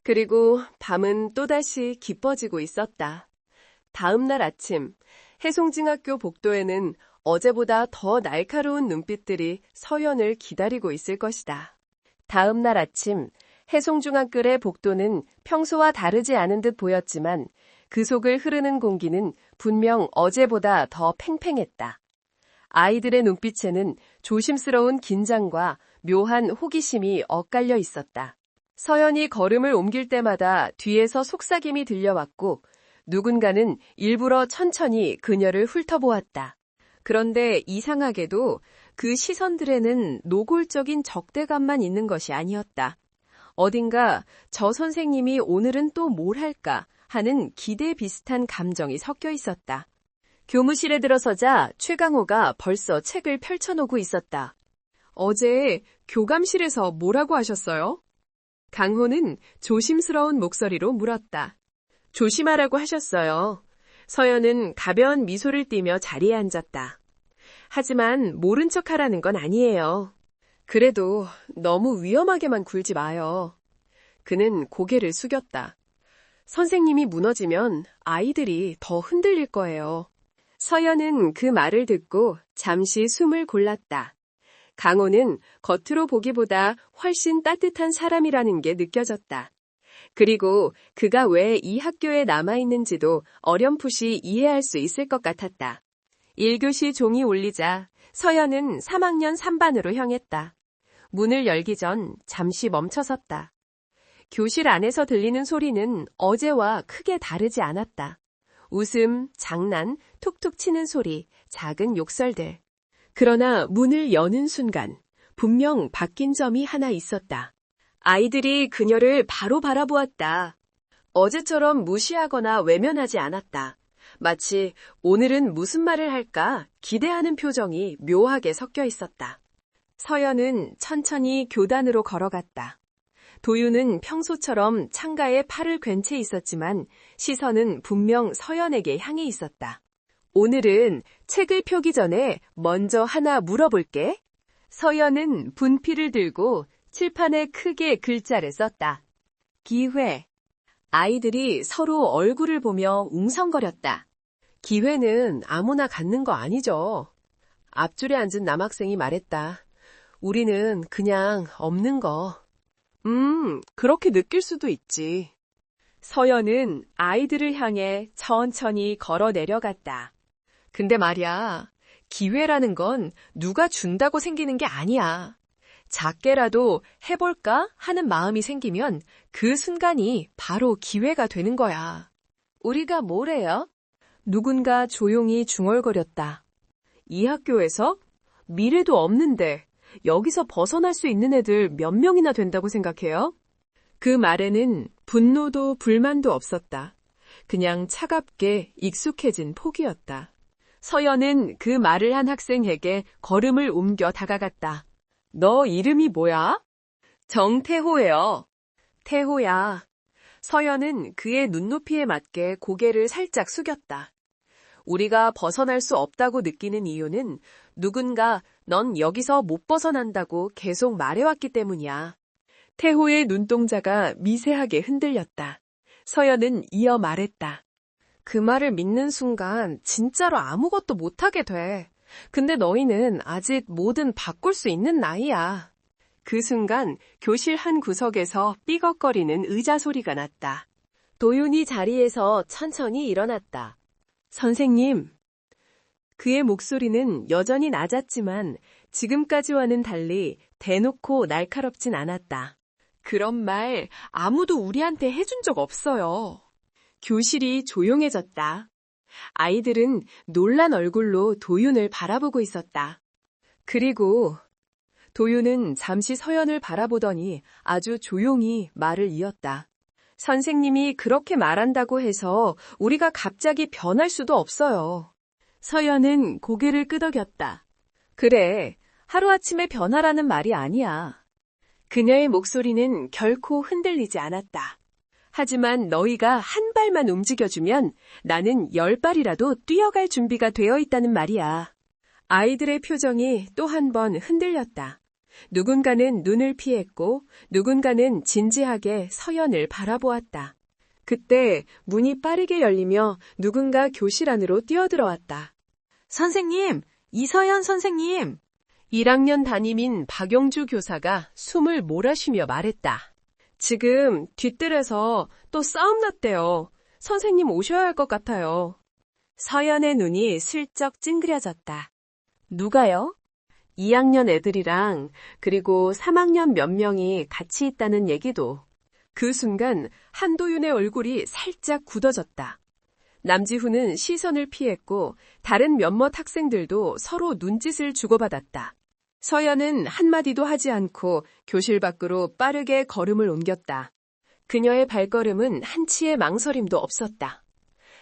그리고 밤은 또다시 깊어지고 있었다. 다음 날 아침, 해송중학교 복도에는 어제보다 더 날카로운 눈빛들이 서연을 기다리고 있을 것이다. 다음 날 아침, 해송중학교의 복도는 평소와 다르지 않은 듯 보였지만 그 속을 흐르는 공기는 분명 어제보다 더 팽팽했다. 아이들의 눈빛에는 조심스러운 긴장과 묘한 호기심이 엇갈려 있었다. 서연이 걸음을 옮길 때마다 뒤에서 속삭임이 들려왔고 누군가는 일부러 천천히 그녀를 훑어보았다. 그런데 이상하게도 그 시선들에는 노골적인 적대감만 있는 것이 아니었다. 어딘가 저 선생님이 오늘은 또 뭘 할까 하는 기대 비슷한 감정이 섞여 있었다. 교무실에 들어서자 최강호가 벌써 책을 펼쳐놓고 있었다. 어제 교감실에서 뭐라고 하셨어요? 강호는 조심스러운 목소리로 물었다. 조심하라고 하셨어요. 서연은 가벼운 미소를 띠며 자리에 앉았다. 하지만 모른 척하라는 건 아니에요. 그래도 너무 위험하게만 굴지 마요. 그는 고개를 숙였다. 선생님이 무너지면 아이들이 더 흔들릴 거예요. 서연은 그 말을 듣고 잠시 숨을 골랐다. 강호는 겉으로 보기보다 훨씬 따뜻한 사람이라는 게 느껴졌다. 그리고 그가 왜 이 학교에 남아있는지도 어렴풋이 이해할 수 있을 것 같았다. 1교시 종이 울리자 서연은 3학년 3반으로 향했다. 문을 열기 전 잠시 멈춰섰다. 교실 안에서 들리는 소리는 어제와 크게 다르지 않았다. 웃음, 장난, 툭툭 치는 소리, 작은 욕설들. 그러나 문을 여는 순간 분명 바뀐 점이 하나 있었다. 아이들이 그녀를 바로 바라보았다. 어제처럼 무시하거나 외면하지 않았다. 마치 오늘은 무슨 말을 할까 기대하는 표정이 묘하게 섞여 있었다. 서연은 천천히 교단으로 걸어갔다. 도유는 평소처럼 창가에 팔을 괜 채 있었지만 시선은 분명 서연에게 향해 있었다. 오늘은 책을 펴기 전에 먼저 하나 물어볼게. 서연은 분필을 들고 칠판에 크게 글자를 썼다. 기회. 아이들이 서로 얼굴을 보며 웅성거렸다. 기회는 아무나 갖는 거 아니죠. 앞줄에 앉은 남학생이 말했다. 우리는 그냥 없는 거. 그렇게 느낄 수도 있지. 서연은 아이들을 향해 천천히 걸어 내려갔다. 근데 말이야, 기회라는 건 누가 준다고 생기는 게 아니야. 작게라도 해볼까 하는 마음이 생기면 그 순간이 바로 기회가 되는 거야. 우리가 뭐래요? 누군가 조용히 중얼거렸다. 이 학교에서? 미래도 없는데 여기서 벗어날 수 있는 애들 몇 명이나 된다고 생각해요? 그 말에는 분노도 불만도 없었다. 그냥 차갑게 익숙해진 폭이었다. 서연은 그 말을 한 학생에게 걸음을 옮겨 다가갔다. 너 이름이 뭐야? 정태호예요. 태호야. 서연은 그의 눈높이에 맞게 고개를 살짝 숙였다. 우리가 벗어날 수 없다고 느끼는 이유는 누군가 넌 여기서 못 벗어난다고 계속 말해왔기 때문이야. 태호의 눈동자가 미세하게 흔들렸다. 서연은 이어 말했다. 그 말을 믿는 순간 진짜로 아무것도 못하게 돼. 근데 너희는 아직 뭐든 바꿀 수 있는 나이야. 그 순간 교실 한 구석에서 삐걱거리는 의자 소리가 났다. 도윤이 자리에서 천천히 일어났다. 선생님. 그의 목소리는 여전히 낮았지만 지금까지와는 달리 대놓고 날카롭진 않았다. 그런 말 아무도 우리한테 해준 적 없어요. 교실이 조용해졌다. 아이들은 놀란 얼굴로 도윤을 바라보고 있었다. 그리고 도윤은 잠시 서연을 바라보더니 아주 조용히 말을 이었다. 선생님이 그렇게 말한다고 해서 우리가 갑자기 변할 수도 없어요. 서연은 고개를 끄덕였다. 그래, 하루아침에 변하라는 말이 아니야. 그녀의 목소리는 결코 흔들리지 않았다. 하지만 너희가 한 발만 움직여주면 나는 10발이라도 뛰어갈 준비가 되어 있다는 말이야. 아이들의 표정이 또 한 번 흔들렸다. 누군가는 눈을 피했고 누군가는 진지하게 서연을 바라보았다. 그때 문이 빠르게 열리며 누군가 교실 안으로 뛰어들어왔다. 선생님! 이서연 선생님! 1학년 담임인 박용주 교사가 숨을 몰아쉬며 말했다. 지금 뒷뜰에서 또 싸움 났대요. 선생님 오셔야 할 것 같아요. 서연의 눈이 슬쩍 찡그려졌다. 누가요? 2학년 애들이랑 그리고 3학년 몇 명이 같이 있다는 얘기도. 그 순간 한도윤의 얼굴이 살짝 굳어졌다. 남지훈은 시선을 피했고 다른 몇몇 학생들도 서로 눈짓을 주고받았다. 서연은 한마디도 하지 않고 교실 밖으로 빠르게 걸음을 옮겼다. 그녀의 발걸음은 한치의 망설임도 없었다.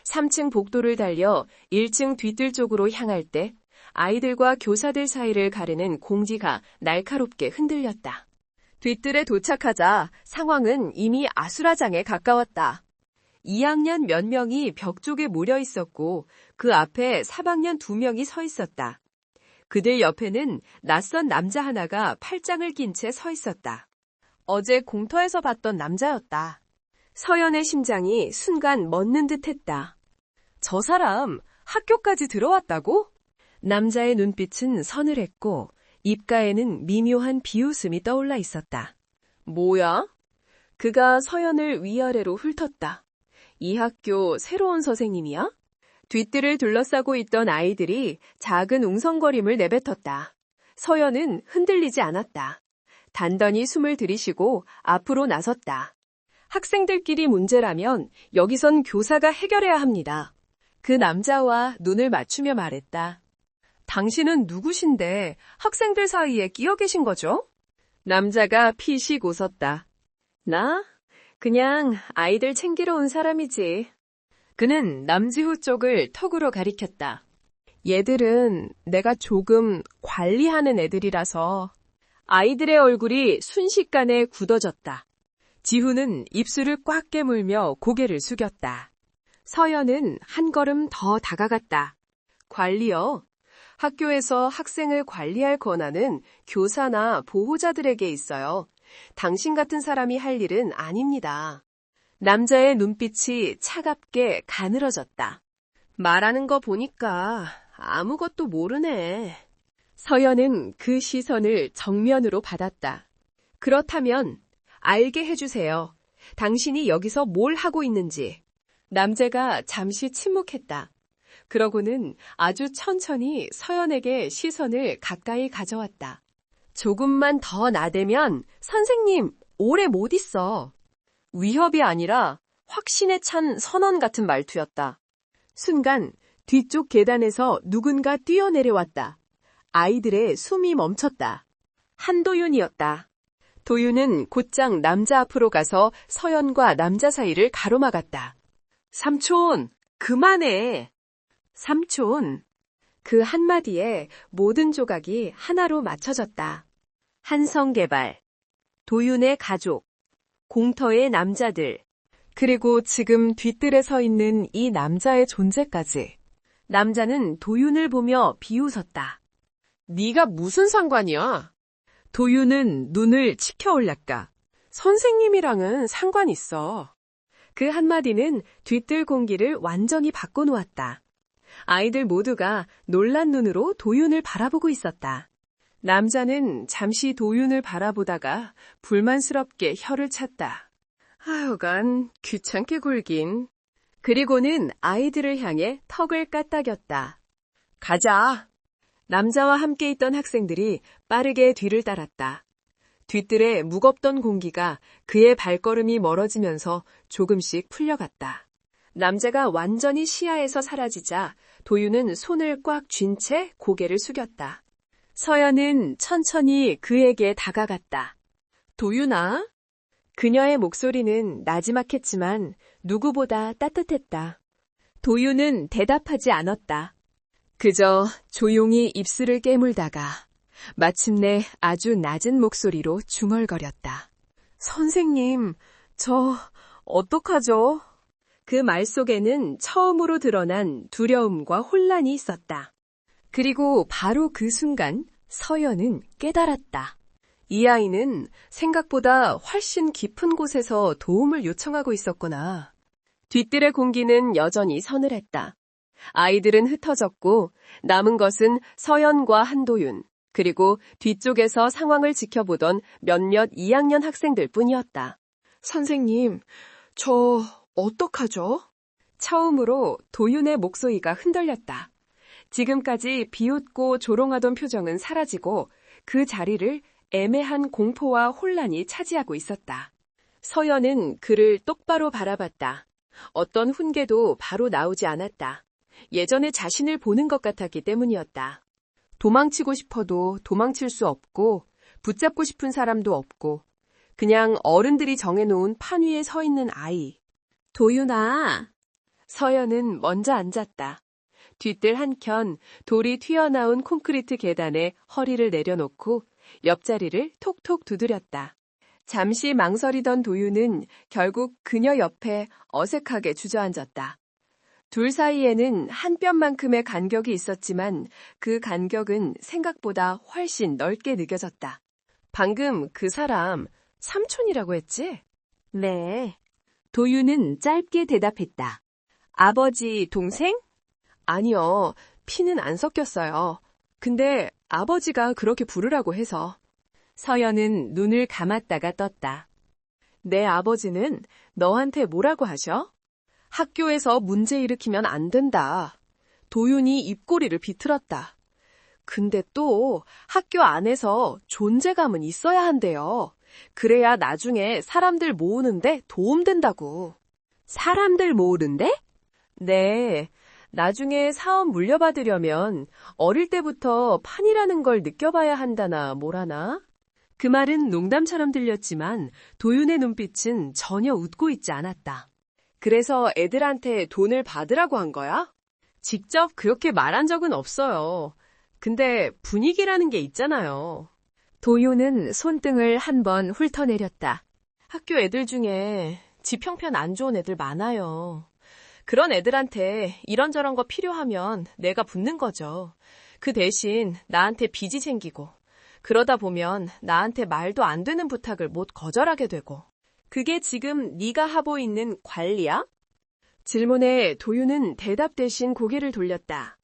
3층 복도를 달려 1층 뒷뜰 쪽으로 향할 때 아이들과 교사들 사이를 가르는 공지가 날카롭게 흔들렸다. 뒷뜰에 도착하자 상황은 이미 아수라장에 가까웠다. 2학년 몇 명이 벽 쪽에 모여 있었고 그 앞에 3학년 2명이 서 있었다. 그들 옆에는 낯선 남자 하나가 팔짱을 낀 채 서 있었다. 어제 공터에서 봤던 남자였다. 서연의 심장이 순간 멎는 듯했다. 저 사람 학교까지 들어왔다고? 남자의 눈빛은 서늘했고 입가에는 미묘한 비웃음이 떠올라 있었다. 뭐야? 그가 서연을 위아래로 훑었다. 이 학교 새로운 선생님이야? 뒷뜰을 둘러싸고 있던 아이들이 작은 웅성거림을 내뱉었다. 서연은 흔들리지 않았다. 단단히 숨을 들이쉬고 앞으로 나섰다. 학생들끼리 문제라면 여기선 교사가 해결해야 합니다. 그 남자와 눈을 맞추며 말했다. 당신은 누구신데 학생들 사이에 끼어 계신 거죠? 남자가 피식 웃었다. 나? 그냥 아이들 챙기러 온 사람이지. 그는 남지후 쪽을 턱으로 가리켰다. 얘들은 내가 조금 관리하는 애들이라서. 아이들의 얼굴이 순식간에 굳어졌다. 지후는 입술을 꽉 깨물며 고개를 숙였다. 서연은 한 걸음 더 다가갔다. 관리요? 학교에서 학생을 관리할 권한은 교사나 보호자들에게 있어요. 당신 같은 사람이 할 일은 아닙니다. 남자의 눈빛이 차갑게 가늘어졌다. 말하는 거 보니까 아무것도 모르네. 서연은 그 시선을 정면으로 받았다. 그렇다면 알게 해주세요. 당신이 여기서 뭘 하고 있는지. 남자가 잠시 침묵했다. 그러고는 아주 천천히 서연에게 시선을 가까이 가져왔다. 조금만 더 나대면 선생님 오래 못 있어. 위협이 아니라 확신에 찬 선언 같은 말투였다. 순간 뒤쪽 계단에서 누군가 뛰어내려왔다. 아이들의 숨이 멈췄다. 한도윤이었다. 도윤은 곧장 남자 앞으로 가서 서연과 남자 사이를 가로막았다. 삼촌, 그만해. 삼촌. 그 한마디에 모든 조각이 하나로 맞춰졌다. 한성개발, 도윤의 가족, 공터의 남자들, 그리고 지금 뒤뜰에 서 있는 이 남자의 존재까지. 남자는 도윤을 보며 비웃었다. 네가 무슨 상관이야? 도윤은 눈을 치켜 올렸다. 선생님이랑은 상관 있어. 그 한마디는 뒤뜰 공기를 완전히 바꿔놓았다. 아이들 모두가 놀란 눈으로 도윤을 바라보고 있었다. 남자는 잠시 도윤을 바라보다가 불만스럽게 혀를 찼다. 하여간 귀찮게 굴긴. 그리고는 아이들을 향해 턱을 까딱였다. 가자. 남자와 함께 있던 학생들이 빠르게 뒤를 따랐다. 뒤뜰에 무겁던 공기가 그의 발걸음이 멀어지면서 조금씩 풀려갔다. 남자가 완전히 시야에서 사라지자 도윤은 손을 꽉 쥔 채 고개를 숙였다. 서연은 천천히 그에게 다가갔다. 도윤아? 그녀의 목소리는 나지막했지만 누구보다 따뜻했다. 도윤은 대답하지 않았다. 그저 조용히 입술을 깨물다가 마침내 아주 낮은 목소리로 중얼거렸다. 선생님, 저 어떡하죠? 그 말 속에는 처음으로 드러난 두려움과 혼란이 있었다. 그리고 바로 그 순간 서연은 깨달았다. 이 아이는 생각보다 훨씬 깊은 곳에서 도움을 요청하고 있었구나. 뒤뜰의 공기는 여전히 서늘했다. 아이들은 흩어졌고 남은 것은 서연과 한도윤, 그리고 뒤쪽에서 상황을 지켜보던 몇몇 2학년 학생들 뿐이었다. 선생님, 저 어떡하죠? 처음으로 도윤의 목소리가 흔들렸다. 지금까지 비웃고 조롱하던 표정은 사라지고 그 자리를 애매한 공포와 혼란이 차지하고 있었다. 서연은 그를 똑바로 바라봤다. 어떤 훈계도 바로 나오지 않았다. 예전에 자신을 보는 것 같았기 때문이었다. 도망치고 싶어도 도망칠 수 없고 붙잡고 싶은 사람도 없고 그냥 어른들이 정해놓은 판 위에 서 있는 아이. 도윤아. 서연은 먼저 앉았다. 뒤뜰 한켠 돌이 튀어나온 콘크리트 계단에 허리를 내려놓고 옆자리를 톡톡 두드렸다. 잠시 망설이던 도윤은 결국 그녀 옆에 어색하게 주저앉았다. 둘 사이에는 한 뼘만큼의 간격이 있었지만 그 간격은 생각보다 훨씬 넓게 느껴졌다. 방금 그 사람 삼촌이라고 했지? 네. 도윤은 짧게 대답했다. 아버지, 동생? 아니요, 피는 안 섞였어요. 근데 아버지가 그렇게 부르라고 해서. 서연은 눈을 감았다가 떴다. 내 아버지는 너한테 뭐라고 하셔? 학교에서 문제 일으키면 안 된다. 도윤이 입꼬리를 비틀었다. 근데 또 학교 안에서 존재감은 있어야 한대요. 그래야 나중에 사람들 모으는데 도움된다고. 사람들 모으는데? 네, 나중에 사업 물려받으려면 어릴 때부터 판이라는 걸 느껴봐야 한다나 뭐라나? 그 말은 농담처럼 들렸지만 도윤의 눈빛은 전혀 웃고 있지 않았다. 그래서 애들한테 돈을 받으라고 한 거야? 직접 그렇게 말한 적은 없어요. 근데 분위기라는 게 있잖아요. 도윤은 손등을 한번 훑어내렸다. 학교 애들 중에 집 형편 안 좋은 애들 많아요. 그런 애들한테 이런저런 거 필요하면 내가 붙는 거죠. 그 대신 나한테 빚이 생기고 그러다 보면 나한테 말도 안 되는 부탁을 못 거절하게 되고. 그게 지금 네가 하고 있는 관리야? 질문에 도윤은 대답 대신 고개를 돌렸다.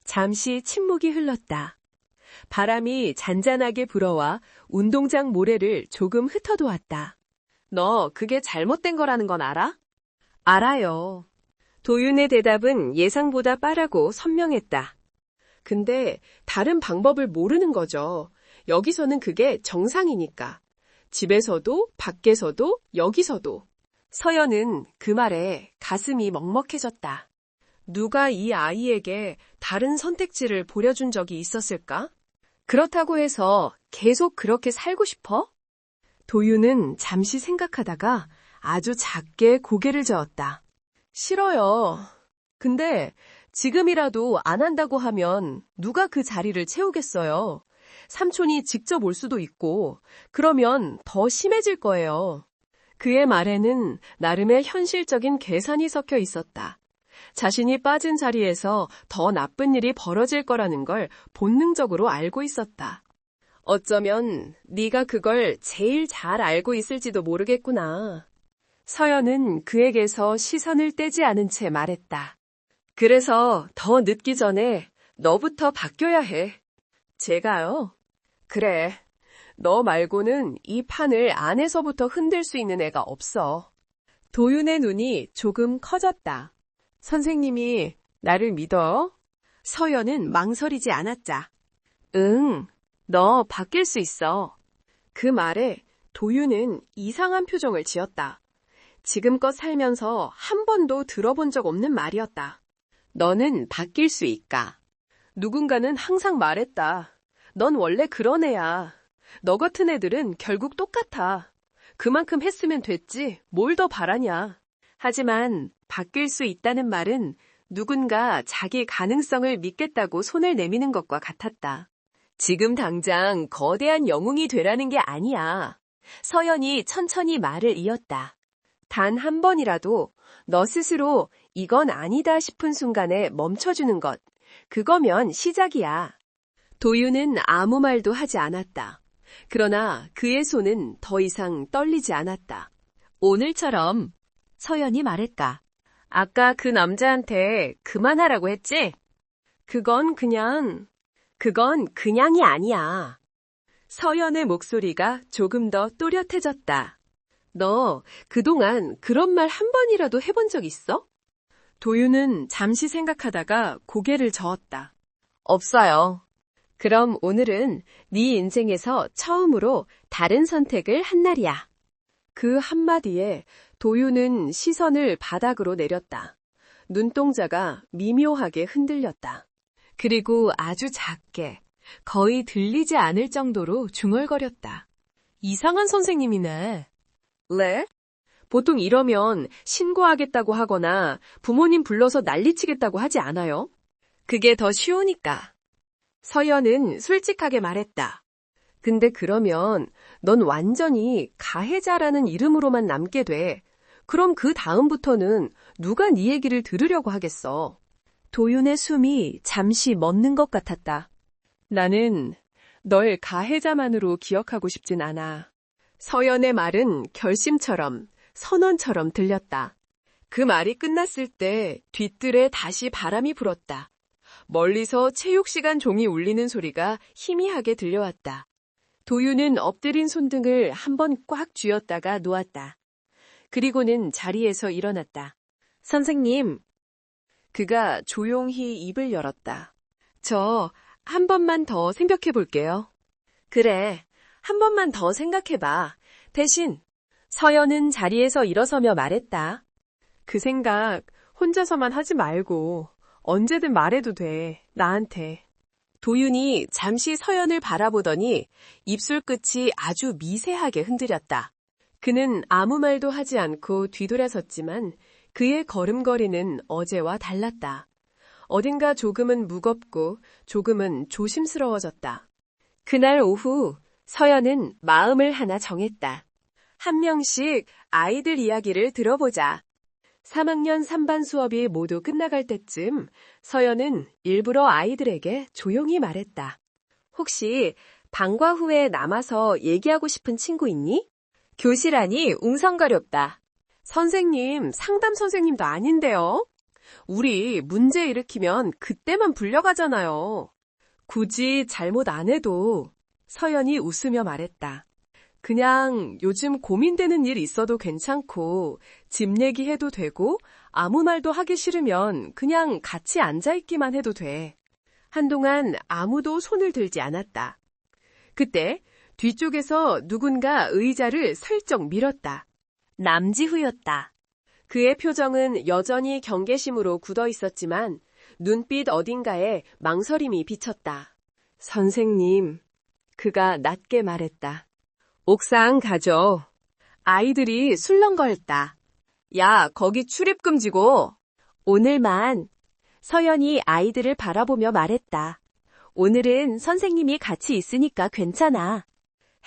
잠시 침묵이 흘렀다. 바람이 잔잔하게 불어와 운동장 모래를 조금 흩어도았다. 너 그게 잘못된 거라는 건 알아? 알아요. 도윤의 대답은 예상보다 빠르고 선명했다. 근데 다른 방법을 모르는 거죠. 여기서는 그게 정상이니까. 집에서도 밖에서도 여기서도. 서연은 그 말에 가슴이 먹먹해졌다. 누가 이 아이에게 다른 선택지를 보여준 적이 있었을까? 그렇다고 해서 계속 그렇게 살고 싶어? 도윤은 잠시 생각하다가 아주 작게 고개를 저었다. 싫어요. 근데 지금이라도 안 한다고 하면 누가 그 자리를 채우겠어요? 삼촌이 직접 올 수도 있고 그러면 더 심해질 거예요. 그의 말에는 나름의 현실적인 계산이 섞여 있었다. 자신이 빠진 자리에서 더 나쁜 일이 벌어질 거라는 걸 본능적으로 알고 있었다. 어쩌면 네가 그걸 제일 잘 알고 있을지도 모르겠구나. 서연은 그에게서 시선을 떼지 않은 채 말했다. 그래서 더 늦기 전에 너부터 바뀌어야 해. 제가요? 그래. 너 말고는 이 판을 안에서부터 흔들 수 있는 애가 없어. 도윤의 눈이 조금 커졌다. 선생님이 나를 믿어? 서연은 망설이지 않았다. 응, 너 바뀔 수 있어. 그 말에 도윤은 이상한 표정을 지었다. 지금껏 살면서 한 번도 들어본 적 없는 말이었다. 너는 바뀔 수 있까? 누군가는 항상 말했다. 넌 원래 그런 애야. 너 같은 애들은 결국 똑같아. 그만큼 했으면 됐지. 뭘 더 바라냐. 하지만 바뀔 수 있다는 말은 누군가 자기 가능성을 믿겠다고 손을 내미는 것과 같았다. 지금 당장 거대한 영웅이 되라는 게 아니야. 서연이 천천히 말을 이었다. 단 한 번이라도 너 스스로 이건 아니다 싶은 순간에 멈춰주는 것. 그거면 시작이야. 도윤은 아무 말도 하지 않았다. 그러나 그의 손은 더 이상 떨리지 않았다. 오늘처럼 서연이 말했다. 아까 그 남자한테 그만하라고 했지? 그건 그냥이 아니야. 서연의 목소리가 조금 더 또렷해졌다. 너 그동안 그런 말 한 번이라도 해본 적 있어? 도윤은 잠시 생각하다가 고개를 저었다. 없어요. 그럼 오늘은 네 인생에서 처음으로 다른 선택을 한 날이야. 그 한마디에 도윤은 시선을 바닥으로 내렸다. 눈동자가 미묘하게 흔들렸다. 그리고 아주 작게, 거의 들리지 않을 정도로 중얼거렸다. 이상한 선생님이네. 네? 보통 이러면 신고하겠다고 하거나 부모님 불러서 난리치겠다고 하지 않아요? 그게 더 쉬우니까. 서연은 솔직하게 말했다. 근데 그러면 넌 완전히 가해자라는 이름으로만 남게 돼. 그럼 그 다음부터는 누가 네 얘기를 들으려고 하겠어. 도윤의 숨이 잠시 멎는 것 같았다. 나는 널 가해자만으로 기억하고 싶진 않아. 서연의 말은 결심처럼 선언처럼 들렸다. 그 말이 끝났을 때 뒤뜰에 다시 바람이 불었다. 멀리서 체육시간 종이 울리는 소리가 희미하게 들려왔다. 도유는 엎드린 손등을 한번 꽉 쥐었다가 놓았다. 그리고는 자리에서 일어났다. 선생님. 그가 조용히 입을 열었다. 저 한 번만 더 생각해 볼게요. 그래, 한 번만 더 생각해봐. 대신 서연은 자리에서 일어서며 말했다. 그 생각 혼자서만 하지 말고 언제든 말해도 돼, 나한테. 도윤이 잠시 서연을 바라보더니 입술 끝이 아주 미세하게 흔들렸다. 그는 아무 말도 하지 않고 뒤돌아섰지만 그의 걸음걸이는 어제와 달랐다. 어딘가 조금은 무겁고 조금은 조심스러워졌다. 그날 오후 서연은 마음을 하나 정했다. 한 명씩 아이들 이야기를 들어보자. 3학년 3반 수업이 모두 끝나갈 때쯤 서연은 일부러 아이들에게 조용히 말했다. 혹시 방과 후에 남아서 얘기하고 싶은 친구 있니? 교실 안이 웅성거렸다. 선생님, 상담 선생님도 아닌데요. 우리 문제 일으키면 그때만 불려가잖아요. 굳이 잘못 안 해도 서연이 웃으며 말했다. 그냥 요즘 고민되는 일 있어도 괜찮고 집 얘기해도 되고 아무 말도 하기 싫으면 그냥 같이 앉아있기만 해도 돼. 한동안 아무도 손을 들지 않았다. 그때 뒤쪽에서 누군가 의자를 슬쩍 밀었다. 남지후였다. 그의 표정은 여전히 경계심으로 굳어 있었지만 눈빛 어딘가에 망설임이 비쳤다. 선생님, 그가 낮게 말했다. 옥상 가죠. 아이들이 술렁거렸다. 야, 거기 출입금지고. 오늘만. 서연이 아이들을 바라보며 말했다. 오늘은 선생님이 같이 있으니까 괜찮아.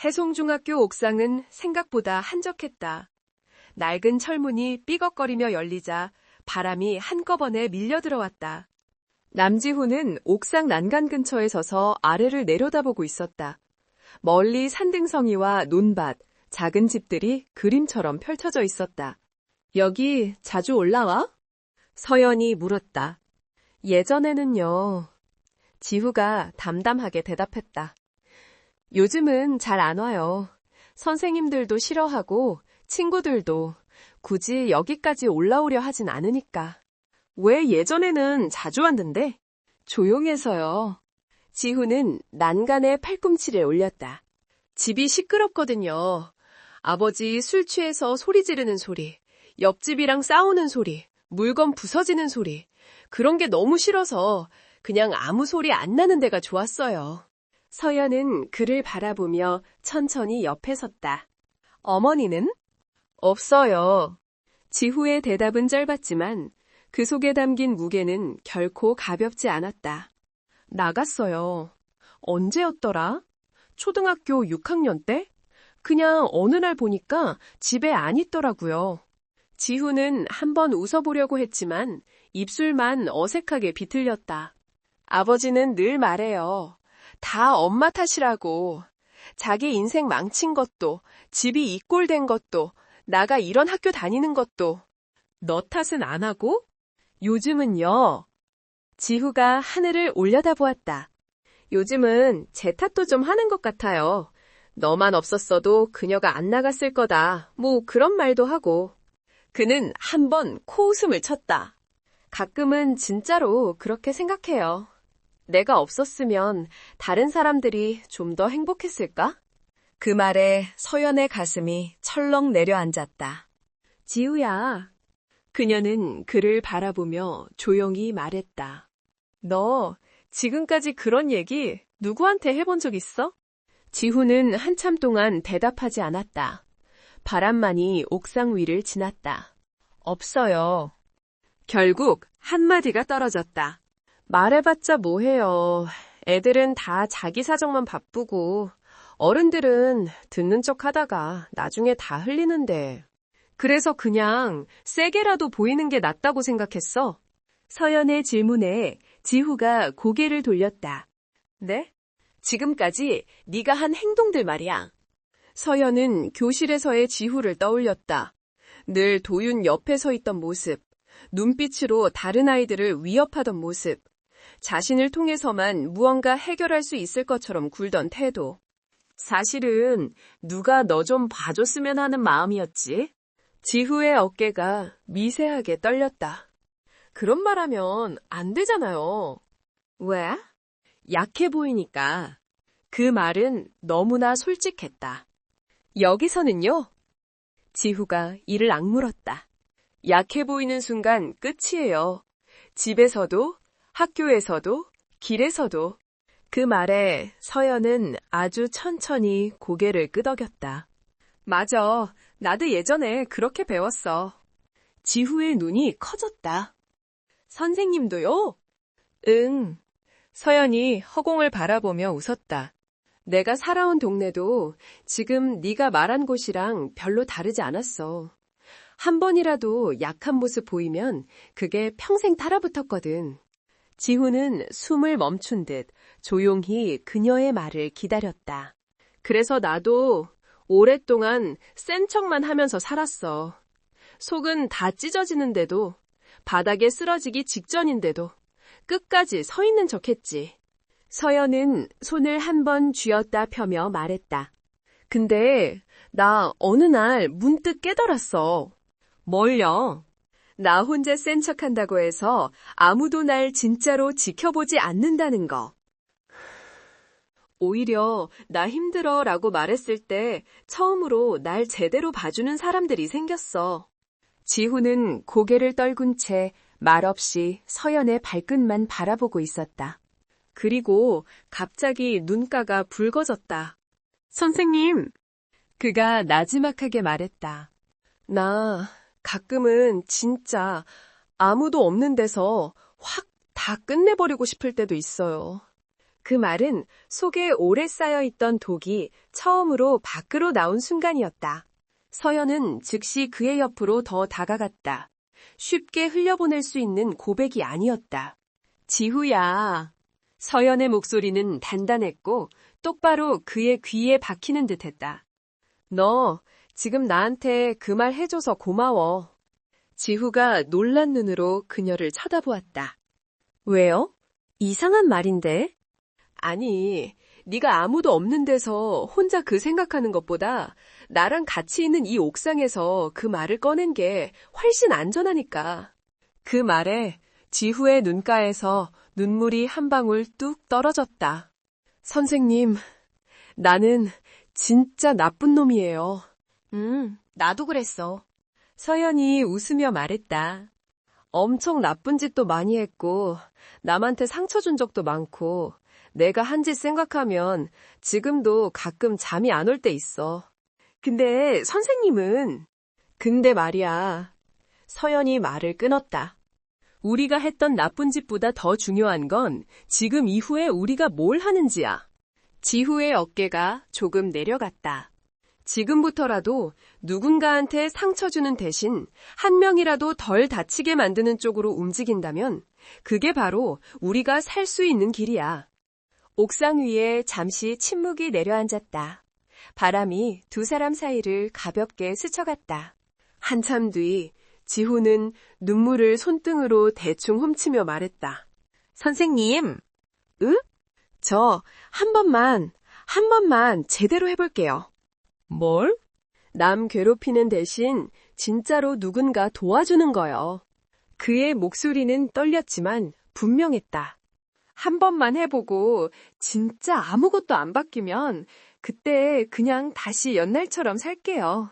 해송중학교 옥상은 생각보다 한적했다. 낡은 철문이 삐걱거리며 열리자 바람이 한꺼번에 밀려 들어왔다. 남지훈은 옥상 난간 근처에 서서 아래를 내려다보고 있었다. 멀리 산등성이와 논밭, 작은 집들이 그림처럼 펼쳐져 있었다. 여기 자주 올라와? 서연이 물었다. 예전에는요. 지후가 담담하게 대답했다. 요즘은 잘 안 와요. 선생님들도 싫어하고 친구들도 굳이 여기까지 올라오려 하진 않으니까. 왜 예전에는 자주 왔는데? 조용해서요. 지후는 난간에 팔꿈치를 올렸다. 집이 시끄럽거든요. 아버지 술 취해서 소리 지르는 소리, 옆집이랑 싸우는 소리, 물건 부서지는 소리. 그런 게 너무 싫어서 그냥 아무 소리 안 나는 데가 좋았어요. 서연은 그를 바라보며 천천히 옆에 섰다. 어머니는? 없어요. 지후의 대답은 짧았지만 그 속에 담긴 무게는 결코 가볍지 않았다. 나갔어요. 언제였더라? 초등학교 6학년 때? 그냥 어느 날 보니까 집에 안 있더라고요. 지후는 한번 웃어보려고 했지만 입술만 어색하게 비틀렸다. 아버지는 늘 말해요. 다 엄마 탓이라고. 자기 인생 망친 것도, 집이 이 꼴 된 것도, 나가 이런 학교 다니는 것도. 너 탓은 안 하고? 요즘은요. 지후가 하늘을 올려다보았다. 요즘은 제 탓도 좀 하는 것 같아요. 너만 없었어도 그녀가 안 나갔을 거다. 뭐 그런 말도 하고. 그는 한번 코웃음을 쳤다. 가끔은 진짜로 그렇게 생각해요. 내가 없었으면 다른 사람들이 좀 더 행복했을까? 그 말에 서연의 가슴이 철렁 내려앉았다. 지우야. 그녀는 그를 바라보며 조용히 말했다. 너 지금까지 그런 얘기 누구한테 해본 적 있어? 지후는 한참 동안 대답하지 않았다. 바람만이 옥상 위를 지났다. 없어요. 결국 한마디가 떨어졌다. 말해봤자 뭐해요. 애들은 다 자기 사정만 바쁘고 어른들은 듣는 척 하다가 나중에 다 흘리는데. 그래서 그냥 세게라도 보이는 게 낫다고 생각했어. 서연의 질문에 지후가 고개를 돌렸다. 네? 지금까지 네가 한 행동들 말이야. 서연은 교실에서의 지후를 떠올렸다. 늘 도윤 옆에 서 있던 모습, 눈빛으로 다른 아이들을 위협하던 모습, 자신을 통해서만 무언가 해결할 수 있을 것처럼 굴던 태도. 사실은 누가 너 좀 봐줬으면 하는 마음이었지. 지후의 어깨가 미세하게 떨렸다. 그런 말하면 안 되잖아요. 왜? 약해 보이니까. 그 말은 너무나 솔직했다. 여기서는요? 지후가 이를 악물었다. 약해 보이는 순간 끝이에요. 집에서도, 학교에서도, 길에서도. 그 말에 서연은 아주 천천히 고개를 끄덕였다. 맞아. 나도 예전에 그렇게 배웠어. 지후의 눈이 커졌다. 선생님도요? 응. 서연이 허공을 바라보며 웃었다. 내가 살아온 동네도 지금 네가 말한 곳이랑 별로 다르지 않았어. 한 번이라도 약한 모습 보이면 그게 평생 따라붙었거든. 지후는 숨을 멈춘 듯 조용히 그녀의 말을 기다렸다. 그래서 나도 오랫동안 센 척만 하면서 살았어. 속은 다 찢어지는데도, 바닥에 쓰러지기 직전인데도 끝까지 서 있는 척했지. 서연은 손을 한 번 쥐었다 펴며 말했다. 근데 나 어느 날 문득 깨달았어. 뭘요? 나 혼자 센 척한다고 해서 아무도 날 진짜로 지켜보지 않는다는 거. 오히려 나 힘들어 라고 말했을 때 처음으로 날 제대로 봐주는 사람들이 생겼어. 지후는 고개를 떨군 채 말없이 서연의 발끝만 바라보고 있었다. 그리고 갑자기 눈가가 붉어졌다. 선생님! 그가 나지막하게 말했다. 나 가끔은 진짜 아무도 없는 데서 확 다 끝내버리고 싶을 때도 있어요. 그 말은 속에 오래 쌓여있던 독이 처음으로 밖으로 나온 순간이었다. 서연은 즉시 그의 옆으로 더 다가갔다. 쉽게 흘려보낼 수 있는 고백이 아니었다. 지후야. 서연의 목소리는 단단했고 똑바로 그의 귀에 박히는 듯했다. 너 지금 나한테 그 말 해줘서 고마워. 지후가 놀란 눈으로 그녀를 쳐다보았다. 왜요? 이상한 말인데? 아니, 네가 아무도 없는 데서 혼자 그 생각하는 것보다 나랑 같이 있는 이 옥상에서 그 말을 꺼낸 게 훨씬 안전하니까. 그 말에 지후의 눈가에서 눈물이 한 방울 뚝 떨어졌다. 선생님, 나는 진짜 나쁜 놈이에요. 나도 그랬어. 서연이 웃으며 말했다. 엄청 나쁜 짓도 많이 했고, 남한테 상처 준 적도 많고, 내가 한 짓 생각하면 지금도 가끔 잠이 안 올 때 있어. 근데 선생님은... 근데 말이야. 서연이 말을 끊었다. 우리가 했던 나쁜 짓보다 더 중요한 건 지금 이후에 우리가 뭘 하는지야. 지후의 어깨가 조금 내려갔다. 지금부터라도 누군가한테 상처 주는 대신 한 명이라도 덜 다치게 만드는 쪽으로 움직인다면 그게 바로 우리가 살 수 있는 길이야. 옥상 위에 잠시 침묵이 내려앉았다. 바람이 두 사람 사이를 가볍게 스쳐갔다. 한참 뒤 지후는 눈물을 손등으로 대충 훔치며 말했다. 선생님, 응? 저 한 번만 제대로 해볼게요. 뭘? 남 괴롭히는 대신 진짜로 누군가 도와주는 거요. 그의 목소리는 떨렸지만 분명했다. 한 번만 해보고 진짜 아무것도 안 바뀌면 그때 그냥 다시 옛날처럼 살게요.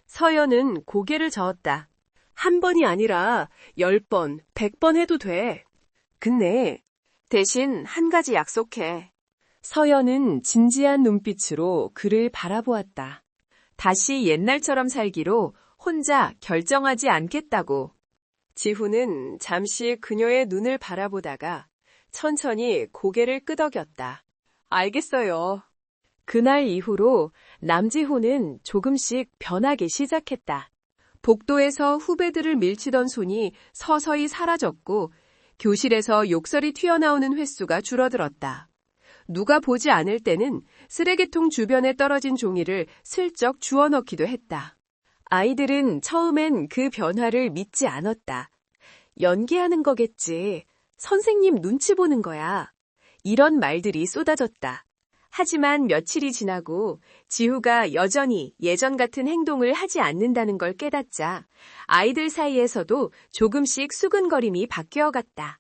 서연은 고개를 저었다. 한 번이 아니라 10번, 100번 해도 돼. 근데 대신 한 가지 약속해. 서연은 진지한 눈빛으로 그를 바라보았다. 다시 옛날처럼 살기로 혼자 결정하지 않겠다고. 지후는 잠시 그녀의 눈을 바라보다가 천천히 고개를 끄덕였다. 알겠어요. 그날 이후로 남지호는 조금씩 변하기 시작했다. 복도에서 후배들을 밀치던 손이 서서히 사라졌고 교실에서 욕설이 튀어나오는 횟수가 줄어들었다. 누가 보지 않을 때는 쓰레기통 주변에 떨어진 종이를 슬쩍 주워넣기도 했다. 아이들은 처음엔 그 변화를 믿지 않았다. 연기하는 거겠지. 선생님 눈치 보는 거야. 이런 말들이 쏟아졌다. 하지만 며칠이 지나고 지후가 여전히 예전 같은 행동을 하지 않는다는 걸 깨닫자 아이들 사이에서도 조금씩 수근거림이 바뀌어갔다.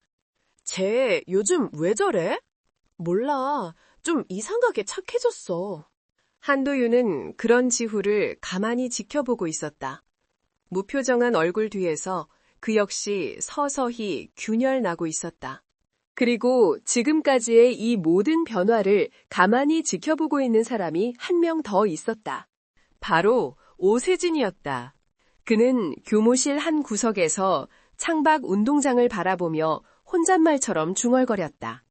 쟤 요즘 왜 저래? 몰라. 좀 이상하게 착해졌어. 한도윤은 그런 지후를 가만히 지켜보고 있었다. 무표정한 얼굴 뒤에서 그 역시 서서히 균열 나고 있었다. 그리고 지금까지의 이 모든 변화를 가만히 지켜보고 있는 사람이 한 명 더 있었다. 바로 오세진이었다. 그는 교무실 한 구석에서 창밖 운동장을 바라보며 혼잣말처럼 중얼거렸다.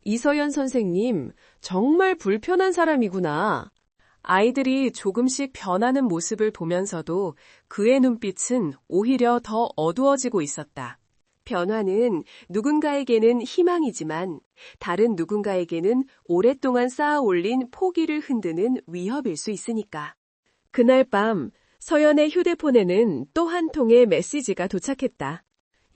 이서연 선생님, 정말 불편한 사람이구나. 아이들이 조금씩 변하는 모습을 보면서도 그의 눈빛은 오히려 더 어두워지고 있었다. 변화는 누군가에게는 희망이지만 다른 누군가에게는 오랫동안 쌓아 올린 포기를 흔드는 위협일 수 있으니까. 그날 밤 서연의 휴대폰에는 또 한 통의 메시지가 도착했다.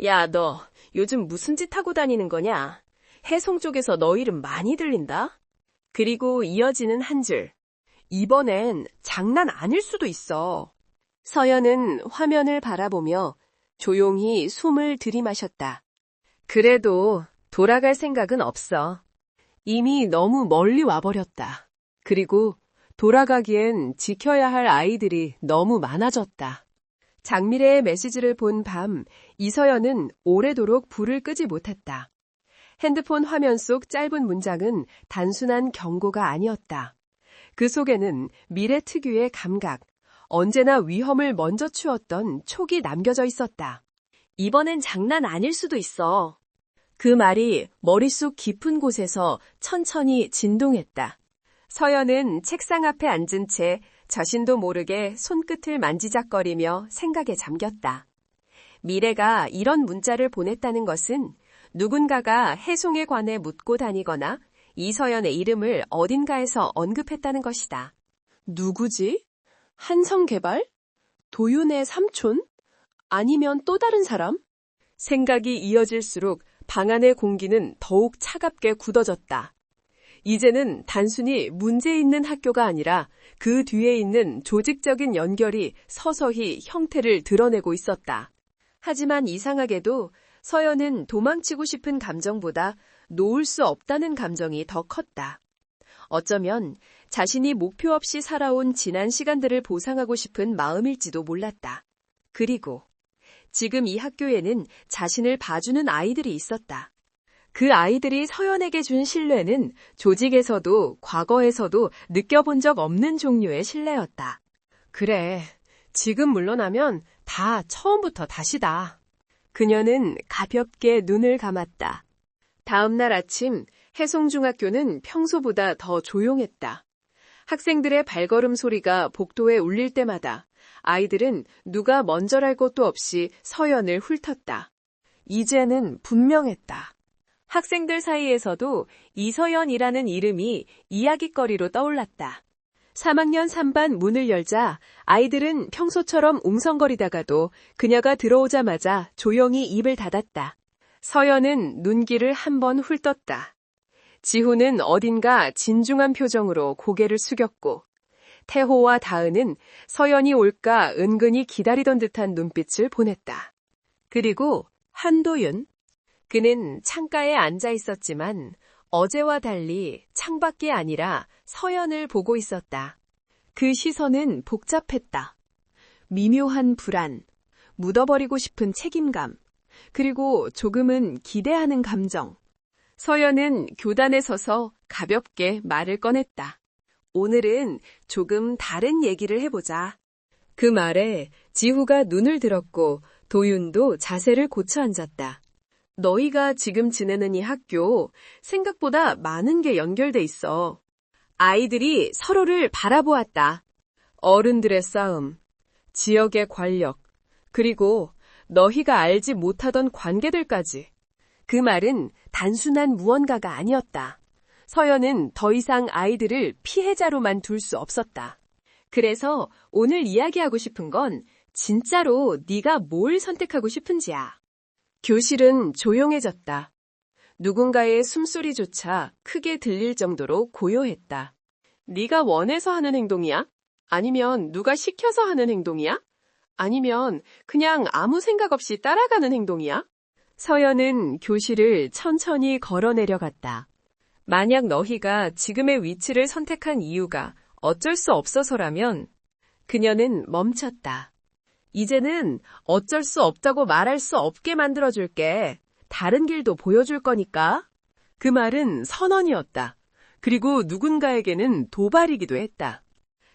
야, 너 요즘 무슨 짓 하고 다니는 거냐? 해송 쪽에서 너 이름 많이 들린다? 그리고 이어지는 한 줄. 이번엔 장난 아닐 수도 있어. 서연은 화면을 바라보며 조용히 숨을 들이마셨다. 그래도 돌아갈 생각은 없어. 이미 너무 멀리 와버렸다. 그리고 돌아가기엔 지켜야 할 아이들이 너무 많아졌다. 장미래의 메시지를 본 밤, 이서연은 오래도록 불을 끄지 못했다. 핸드폰 화면 속 짧은 문장은 단순한 경고가 아니었다. 그 속에는 미래 특유의 감각, 언제나 위험을 먼저 추었던 촉이 남겨져 있었다. 이번엔 장난 아닐 수도 있어. 그 말이 머릿속 깊은 곳에서 천천히 진동했다. 서연은 책상 앞에 앉은 채 자신도 모르게 손끝을 만지작거리며 생각에 잠겼다. 미래가 이런 문자를 보냈다는 것은 누군가가 해송에 관해 묻고 다니거나 이서연의 이름을 어딘가에서 언급했다는 것이다. 누구지? 한성개발? 도윤의 삼촌? 아니면 또 다른 사람? 생각이 이어질수록 방 안의 공기는 더욱 차갑게 굳어졌다. 이제는 단순히 문제 있는 학교가 아니라 그 뒤에 있는 조직적인 연결이 서서히 형태를 드러내고 있었다. 하지만 이상하게도 서연은 도망치고 싶은 감정보다 놓을 수 없다는 감정이 더 컸다. 어쩌면 자신이 목표 없이 살아온 지난 시간들을 보상하고 싶은 마음일지도 몰랐다. 그리고 지금 이 학교에는 자신을 봐주는 아이들이 있었다. 그 아이들이 서연에게 준 신뢰는 조직에서도 과거에서도 느껴본 적 없는 종류의 신뢰였다. 그래, 지금 물러나면 다 처음부터 다시다. 그녀는 가볍게 눈을 감았다. 다음 날 아침 해송중학교는 평소보다 더 조용했다. 학생들의 발걸음 소리가 복도에 울릴 때마다 아이들은 누가 먼저랄 것도 없이 서연을 훑었다. 이제는 분명했다. 학생들 사이에서도 이서연이라는 이름이 이야깃거리로 떠올랐다. 3학년 3반 문을 열자 아이들은 평소처럼 웅성거리다가도 그녀가 들어오자마자 조용히 입을 닫았다. 서연은 눈길을 한번 훑었다. 지후는 어딘가 진중한 표정으로 고개를 숙였고 태호와 다은은 서연이 올까 은근히 기다리던 듯한 눈빛을 보냈다. 그리고 한도윤. 그는 창가에 앉아 있었지만 어제와 달리 창밖이 아니라 서연을 보고 있었다. 그 시선은 복잡했다. 미묘한 불안, 묻어버리고 싶은 책임감, 그리고 조금은 기대하는 감정. 서연은 교단에 서서 가볍게 말을 꺼냈다. 오늘은 조금 다른 얘기를 해보자. 그 말에 지후가 눈을 들었고 도윤도 자세를 고쳐 앉았다. 너희가 지금 지내는 이 학교 생각보다 많은 게 연결돼 있어. 아이들이 서로를 바라보았다. 어른들의 싸움, 지역의 권력, 그리고 너희가 알지 못하던 관계들까지. 그 말은 단순한 무언가가 아니었다. 서연은 더 이상 아이들을 피해자로만 둘 수 없었다. 그래서 오늘 이야기하고 싶은 건 진짜로 네가 뭘 선택하고 싶은지야. 교실은 조용해졌다. 누군가의 숨소리조차 크게 들릴 정도로 고요했다. 네가 원해서 하는 행동이야? 아니면 누가 시켜서 하는 행동이야? 아니면 그냥 아무 생각 없이 따라가는 행동이야? 서연은 교실을 천천히 걸어 내려갔다. 만약 너희가 지금의 위치를 선택한 이유가 어쩔 수 없어서라면 그녀는 멈췄다. 이제는 어쩔 수 없다고 말할 수 없게 만들어줄게. 다른 길도 보여줄 거니까. 그 말은 선언이었다. 그리고 누군가에게는 도발이기도 했다.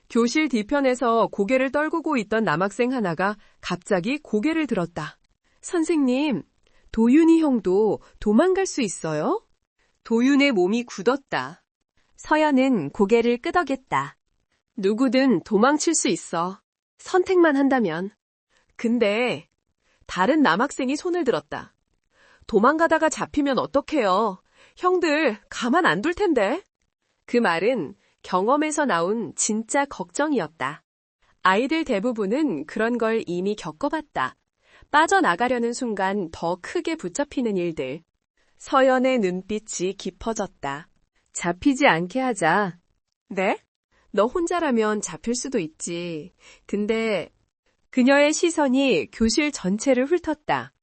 교실 뒤편에서 고개를 떨구고 있던 남학생 하나가 갑자기 고개를 들었다. 선생님, 도윤이 형도 도망갈 수 있어요? 도윤의 몸이 굳었다. 서연은 고개를 끄덕였다. 누구든 도망칠 수 있어. 선택만 한다면. 근데 다른 남학생이 손을 들었다. 도망가다가 잡히면 어떡해요? 형들 가만 안 둘 텐데. 그 말은 경험에서 나온 진짜 걱정이었다. 아이들 대부분은 그런 걸 이미 겪어봤다. 빠져나가려는 순간 더 크게 붙잡히는 일들. 서연의 눈빛이 깊어졌다. 잡히지 않게 하자. 네? 너 혼자라면 잡힐 수도 있지. 근데 그녀의 시선이 교실 전체를 훑었다.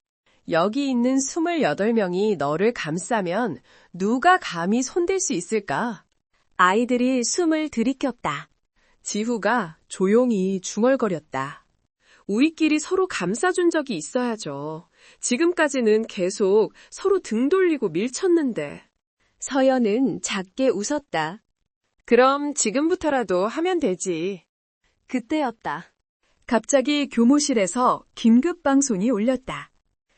여기 있는 28명이 너를 감싸면 누가 감히 손댈 수 있을까? 아이들이 숨을 들이켰다. 지후가 조용히 중얼거렸다. 우리끼리 서로 감싸준 적이 있어야죠. 지금까지는 계속 서로 등 돌리고 밀쳤는데. 서연은 작게 웃었다. 그럼 지금부터라도 하면 되지. 그때였다. 갑자기 교무실에서 긴급방송이 울렸다.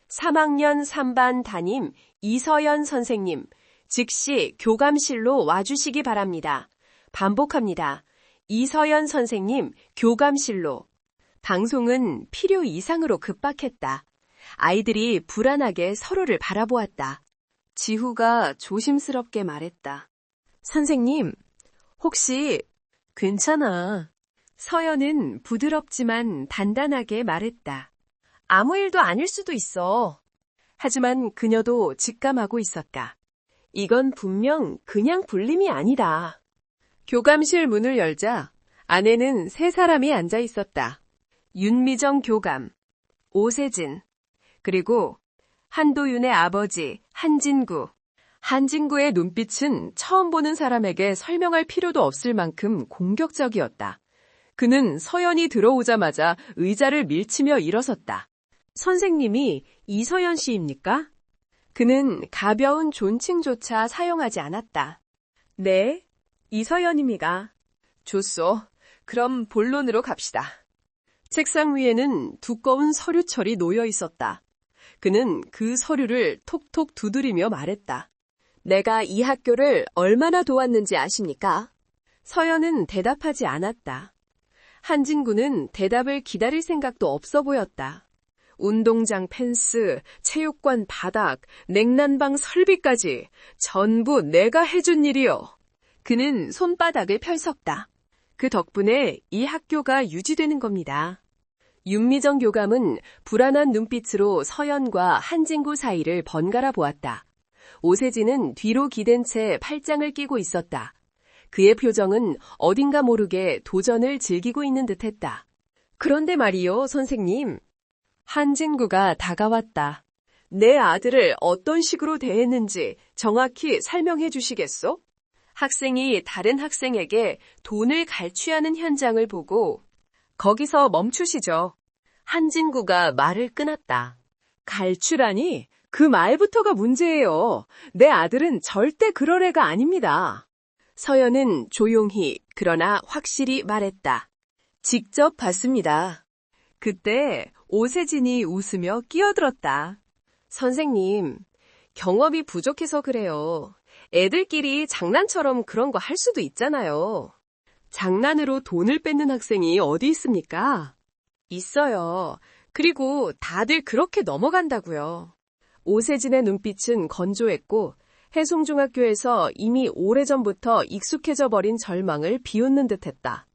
3학년 3반 담임 이서연 선생님, 즉시 교감실로 와주시기 바랍니다. 반복합니다. 이서연 선생님, 교감실로. 방송은 필요 이상으로 급박했다. 아이들이 불안하게 서로를 바라보았다. 지후가 조심스럽게 말했다. 선생님, 혹시 괜찮아. 서연은 부드럽지만 단단하게 말했다. 아무 일도 아닐 수도 있어. 하지만 그녀도 직감하고 있었다. 이건 분명 그냥 불림이 아니다. 교감실 문을 열자 안에는 3사람이 앉아 있었다. 윤미정 교감, 오세진, 그리고 한도윤의 아버지 한진구. 한진구의 눈빛은 처음 보는 사람에게 설명할 필요도 없을 만큼 공격적이었다. 그는 서연이 들어오자마자 의자를 밀치며 일어섰다. 선생님이 이서연 씨입니까? 그는 가벼운 존칭조차 사용하지 않았다. 네, 이서연입니다. 좋소. 그럼 본론으로 갑시다. 책상 위에는 두꺼운 서류철이 놓여 있었다. 그는 그 서류를 톡톡 두드리며 말했다. 내가 이 학교를 얼마나 도왔는지 아십니까? 서연은 대답하지 않았다. 한진구는 대답을 기다릴 생각도 없어 보였다. 운동장 펜스, 체육관 바닥, 냉난방 설비까지 전부 내가 해준 일이요. 그는 손바닥을 펼쳤다. 그 덕분에 이 학교가 유지되는 겁니다. 윤미정 교감은 불안한 눈빛으로 서연과 한진구 사이를 번갈아 보았다. 오세진은 뒤로 기댄 채 팔짱을 끼고 있었다. 그의 표정은 어딘가 모르게 도전을 즐기고 있는 듯했다. 그런데 말이요, 선생님. 한진구가 다가왔다. 내 아들을 어떤 식으로 대했는지 정확히 설명해 주시겠소? 학생이 다른 학생에게 돈을 갈취하는 현장을 보고 거기서 멈추시죠. 한진구가 말을 끊었다. 갈취라니? 그 말부터가 문제예요. 내 아들은 절대 그럴 애가 아닙니다. 서연은 조용히 그러나 확실히 말했다. 직접 봤습니다. 그때 오세진이 웃으며 끼어들었다. 선생님, 경험이 부족해서 그래요. 애들끼리 장난처럼 그런 거 할 수도 있잖아요. 장난으로 돈을 뺏는 학생이 어디 있습니까? 있어요. 그리고 다들 그렇게 넘어간다고요. 오세진의 눈빛은 건조했고 해송중학교에서 이미 오래전부터 익숙해져 버린 절망을 비웃는 듯했다.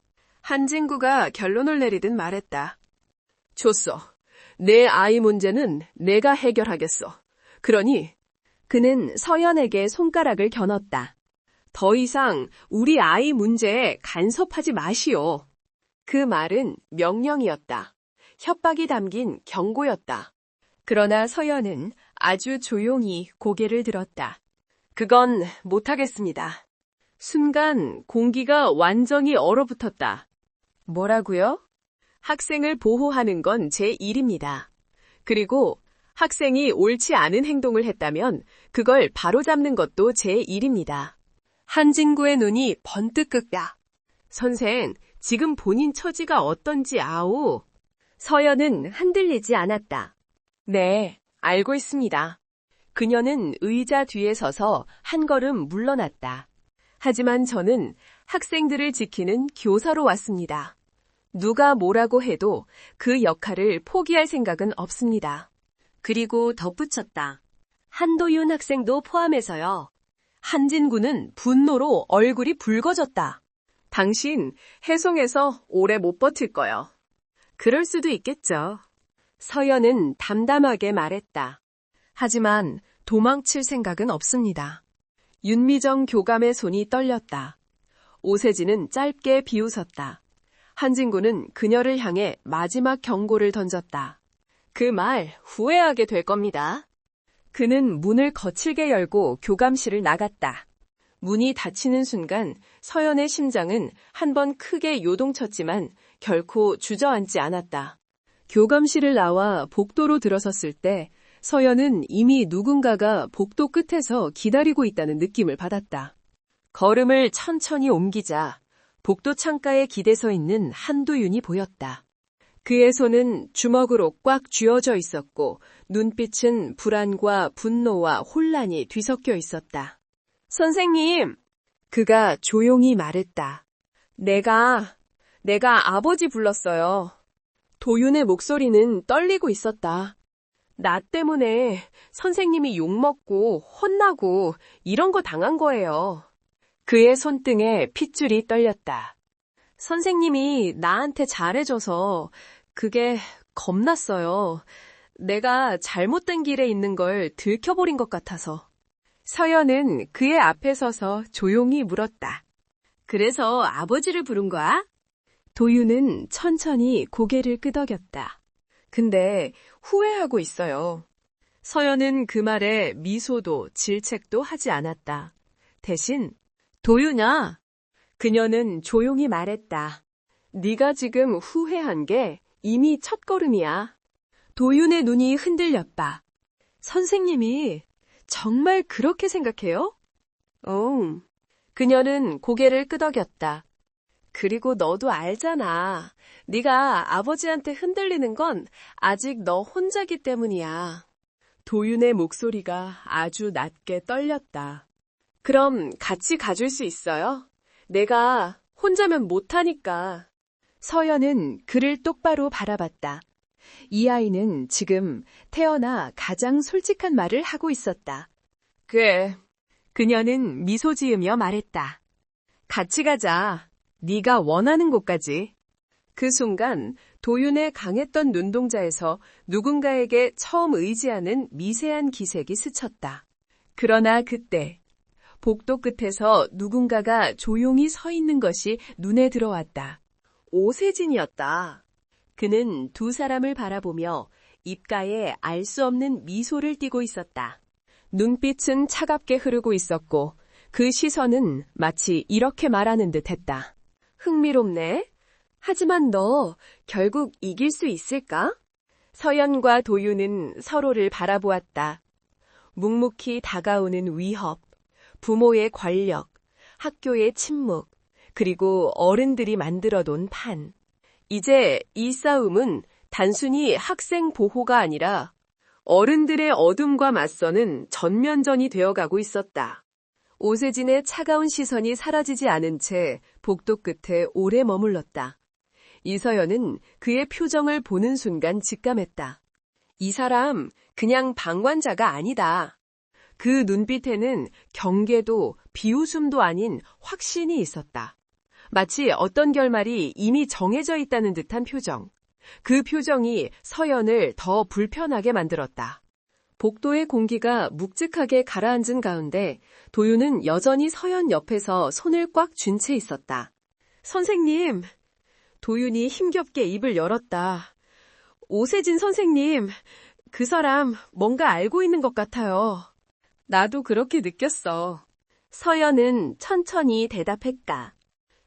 한진구가 결론을 내리듯 말했다. 좋소. 내 아이 문제는 내가 해결하겠어. 그러니 그는 서연에게 손가락을 겨눴다. 더 이상 우리 아이 문제에 간섭하지 마시오. 그 말은 명령이었다. 협박이 담긴 경고였다. 그러나 서연은 아주 조용히 고개를 들었다. 그건 못하겠습니다. 순간 공기가 완전히 얼어붙었다. 뭐라고요? 학생을 보호하는 건 제 일입니다. 그리고 학생이 옳지 않은 행동을 했다면 그걸 바로잡는 것도 제 일입니다. 한진구의 눈이 번뜩 끄다. 선생, 지금 본인 처지가 어떤지 아오? 서연은 흔들리지 않았다. 네, 알고 있습니다. 그녀는 의자 뒤에 서서 한 걸음 물러났다. 하지만 저는 학생들을 지키는 교사로 왔습니다. 누가 뭐라고 해도 그 역할을 포기할 생각은 없습니다. 그리고 덧붙였다. 한도윤 학생도 포함해서요. 한진구는 분노로 얼굴이 붉어졌다. 당신 해송에서 오래 못 버틸 거요. 그럴 수도 있겠죠. 서연은 담담하게 말했다. 하지만 도망칠 생각은 없습니다. 윤미정 교감의 손이 떨렸다. 오세진은 짧게 비웃었다. 한진구는 그녀를 향해 마지막 경고를 던졌다. 그 말 후회하게 될 겁니다. 그는 문을 거칠게 열고 교감실을 나갔다. 문이 닫히는 순간 서연의 심장은 한 번 크게 요동쳤지만 결코 주저앉지 않았다. 교감실을 나와 복도로 들어섰을 때 서연은 이미 누군가가 복도 끝에서 기다리고 있다는 느낌을 받았다. 걸음을 천천히 옮기자 복도 창가에 기대서 있는 한도윤이 보였다. 그의 손은 주먹으로 꽉 쥐어져 있었고 눈빛은 불안과 분노와 혼란이 뒤섞여 있었다. 선생님! 그가 조용히 말했다. 내가 아버지 불렀어요. 도윤의 목소리는 떨리고 있었다. 나 때문에 선생님이 욕먹고 혼나고 이런 거 당한 거예요. 그의 손등에 핏줄이 떨렸다. 선생님이 나한테 잘해줘서 그게 겁났어요. 내가 잘못된 길에 있는 걸 들켜버린 것 같아서. 서연은 그의 앞에 서서 조용히 물었다. 그래서 아버지를 부른 거야? 도윤은 천천히 고개를 끄덕였다. 근데 후회하고 있어요. 서연은 그 말에 미소도 질책도 하지 않았다. 대신 도윤아, 그녀는 조용히 말했다. 네가 지금 후회한 게 이미 첫걸음이야. 도윤의 눈이 흔들렸다. 선생님이 정말 그렇게 생각해요? 그녀는 고개를 끄덕였다. 그리고 너도 알잖아. 네가 아버지한테 흔들리는 건 아직 너 혼자기 때문이야. 도윤의 목소리가 아주 낮게 떨렸다. 그럼 같이 가줄 수 있어요? 내가 혼자면 못하니까. 서연은 그를 똑바로 바라봤다. 이 아이는 지금 태어나 가장 솔직한 말을 하고 있었다. 그래. 그녀는 미소 지으며 말했다. 같이 가자. 네가 원하는 곳까지. 그 순간 도윤의 강했던 눈동자에서 누군가에게 처음 의지하는 미세한 기색이 스쳤다. 그러나 그때 복도 끝에서 누군가가 조용히 서 있는 것이 눈에 들어왔다. 오세진이었다. 그는 두 사람을 바라보며 입가에 알 수 없는 미소를 띠고 있었다. 눈빛은 차갑게 흐르고 있었고 그 시선은 마치 이렇게 말하는 듯 했다. 흥미롭네. 하지만 너 결국 이길 수 있을까? 서연과 도윤은 서로를 바라보았다. 묵묵히 다가오는 위협, 부모의 권력, 학교의 침묵, 그리고 어른들이 만들어둔 판. 이제 이 싸움은 단순히 학생 보호가 아니라 어른들의 어둠과 맞서는 전면전이 되어가고 있었다. 오세진의 차가운 시선이 사라지지 않은 채 복도 끝에 오래 머물렀다. 이서연은 그의 표정을 보는 순간 직감했다. 이 사람 그냥 방관자가 아니다. 그 눈빛에는 경계도 비웃음도 아닌 확신이 있었다. 마치 어떤 결말이 이미 정해져 있다는 듯한 표정. 그 표정이 서연을 더 불편하게 만들었다. 복도의 공기가 묵직하게 가라앉은 가운데 도윤은 여전히 서연 옆에서 손을 꽉 쥔 채 있었다. 선생님! 도윤이 힘겹게 입을 열었다. 오세진 선생님, 그 사람 뭔가 알고 있는 것 같아요. 나도 그렇게 느꼈어. 서연은 천천히 대답했다.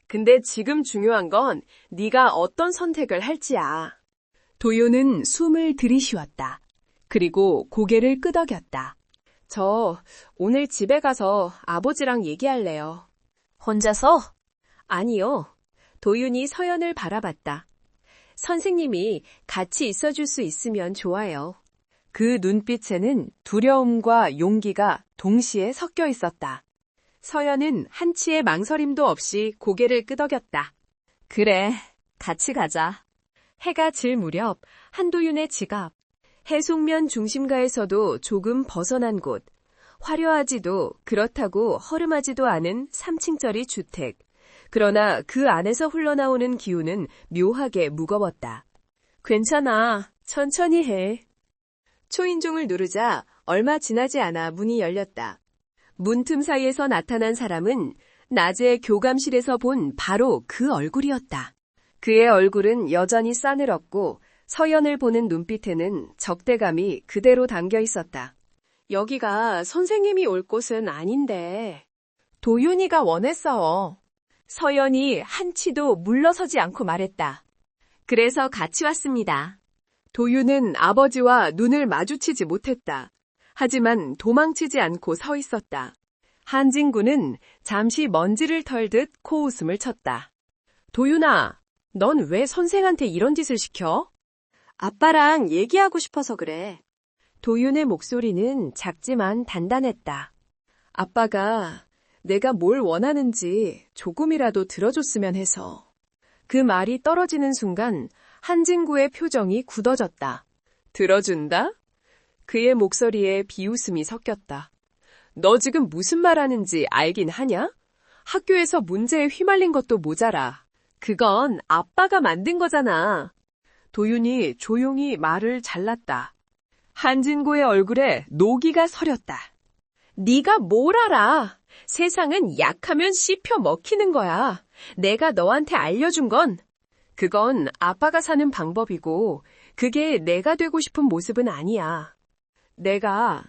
근데 지금 중요한 건 네가 어떤 선택을 할지야. 도윤은 숨을 들이쉬었다. 그리고 고개를 끄덕였다. 저 오늘 집에 가서 아버지랑 얘기할래요. 혼자서? 아니요. 도윤이 서연을 바라봤다. 선생님이 같이 있어줄 수 있으면 좋아요. 그 눈빛에는 두려움과 용기가 동시에 섞여 있었다. 서연은 한치의 망설임도 없이 고개를 끄덕였다. 그래, 같이 가자. 해가 질 무렵 한도윤의 지갑, 해송면 중심가에서도 조금 벗어난 곳, 화려하지도 그렇다고 허름하지도 않은 3층짜리 주택. 그러나 그 안에서 흘러나오는 기운은 묘하게 무거웠다. 괜찮아, 천천히 해. 초인종을 누르자 얼마 지나지 않아 문이 열렸다. 문틈 사이에서 나타난 사람은 낮에 교감실에서 본 바로 그 얼굴이었다. 그의 얼굴은 여전히 싸늘었고 서연을 보는 눈빛에는 적대감이 그대로 담겨 있었다. 여기가 선생님이 올 곳은 아닌데. 도윤이가 원했어. 서연이 한치도 물러서지 않고 말했다. 그래서 같이 왔습니다. 도윤은 아버지와 눈을 마주치지 못했다. 하지만 도망치지 않고 서 있었다. 한진구는 잠시 먼지를 털듯 코웃음을 쳤다. 도윤아, 넌 왜 선생한테 이런 짓을 시켜? 아빠랑 얘기하고 싶어서 그래. 도윤의 목소리는 작지만 단단했다. 아빠가 내가 뭘 원하는지 조금이라도 들어줬으면 해서. 그 말이 떨어지는 순간 한진구의 표정이 굳어졌다. 들어준다? 그의 목소리에 비웃음이 섞였다. 너 지금 무슨 말하는지 알긴 하냐? 학교에서 문제에 휘말린 것도 모자라. 그건 아빠가 만든 거잖아. 도윤이 조용히 말을 잘랐다. 한진구의 얼굴에 노기가 서렸다. 네가 뭘 알아? 세상은 약하면 씹혀 먹히는 거야. 내가 너한테 알려준 건 그건 아빠가 사는 방법이고 그게 내가 되고 싶은 모습은 아니야. 내가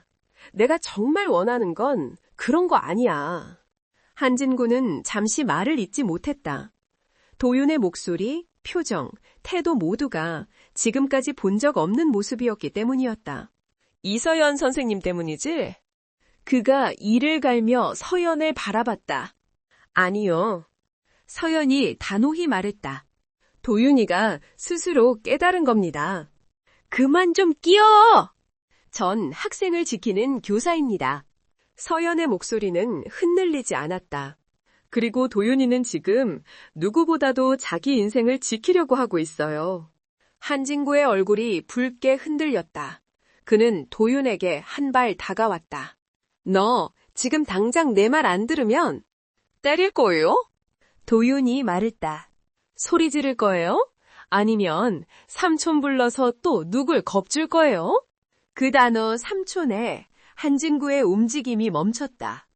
정말 원하는 건 그런 거 아니야. 한진구는 잠시 말을 잇지 못했다. 도윤의 목소리, 표정, 태도 모두가 지금까지 본 적 없는 모습이었기 때문이었다. 이서연 선생님 때문이지? 그가 이를 갈며 서연을 바라봤다. 아니요. 서연이 단호히 말했다. 도윤이가 스스로 깨달은 겁니다. 그만 좀 끼어! 전 학생을 지키는 교사입니다. 서연의 목소리는 흔들리지 않았다. 그리고 도윤이는 지금 누구보다도 자기 인생을 지키려고 하고 있어요. 한진구의 얼굴이 붉게 흔들렸다. 그는 도윤에게 한 발 다가왔다. 너 지금 당장 내 말 안 들으면 때릴 거예요? 도윤이 말했다. 소리 지를 거예요? 아니면 삼촌 불러서 또 누굴 겁줄 거예요? 그 단어 삼촌에 한진구의 움직임이 멈췄다.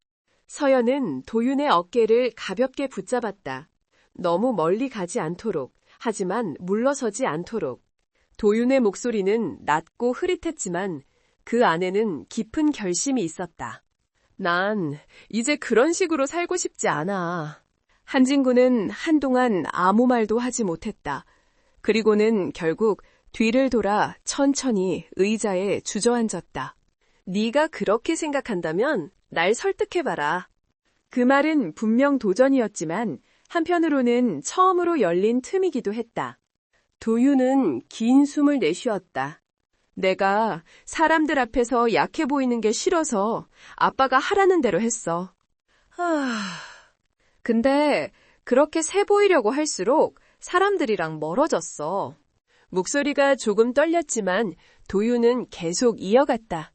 서연은 도윤의 어깨를 가볍게 붙잡았다. 너무 멀리 가지 않도록, 하지만 물러서지 않도록. 도윤의 목소리는 낮고 흐릿했지만 그 안에는 깊은 결심이 있었다. 난 이제 그런 식으로 살고 싶지 않아. 한진구는 한동안 아무 말도 하지 못했다. 그리고는 결국 뒤를 돌아 천천히 의자에 주저앉았다. 네가 그렇게 생각한다면 날 설득해봐라. 그 말은 분명 도전이었지만 한편으로는 처음으로 열린 틈이기도 했다. 도윤은 긴 숨을 내쉬었다. 내가 사람들 앞에서 약해 보이는 게 싫어서 아빠가 하라는 대로 했어. 근데 그렇게 세 보이려고 할수록 사람들이랑 멀어졌어. 목소리가 조금 떨렸지만 도윤은 계속 이어갔다.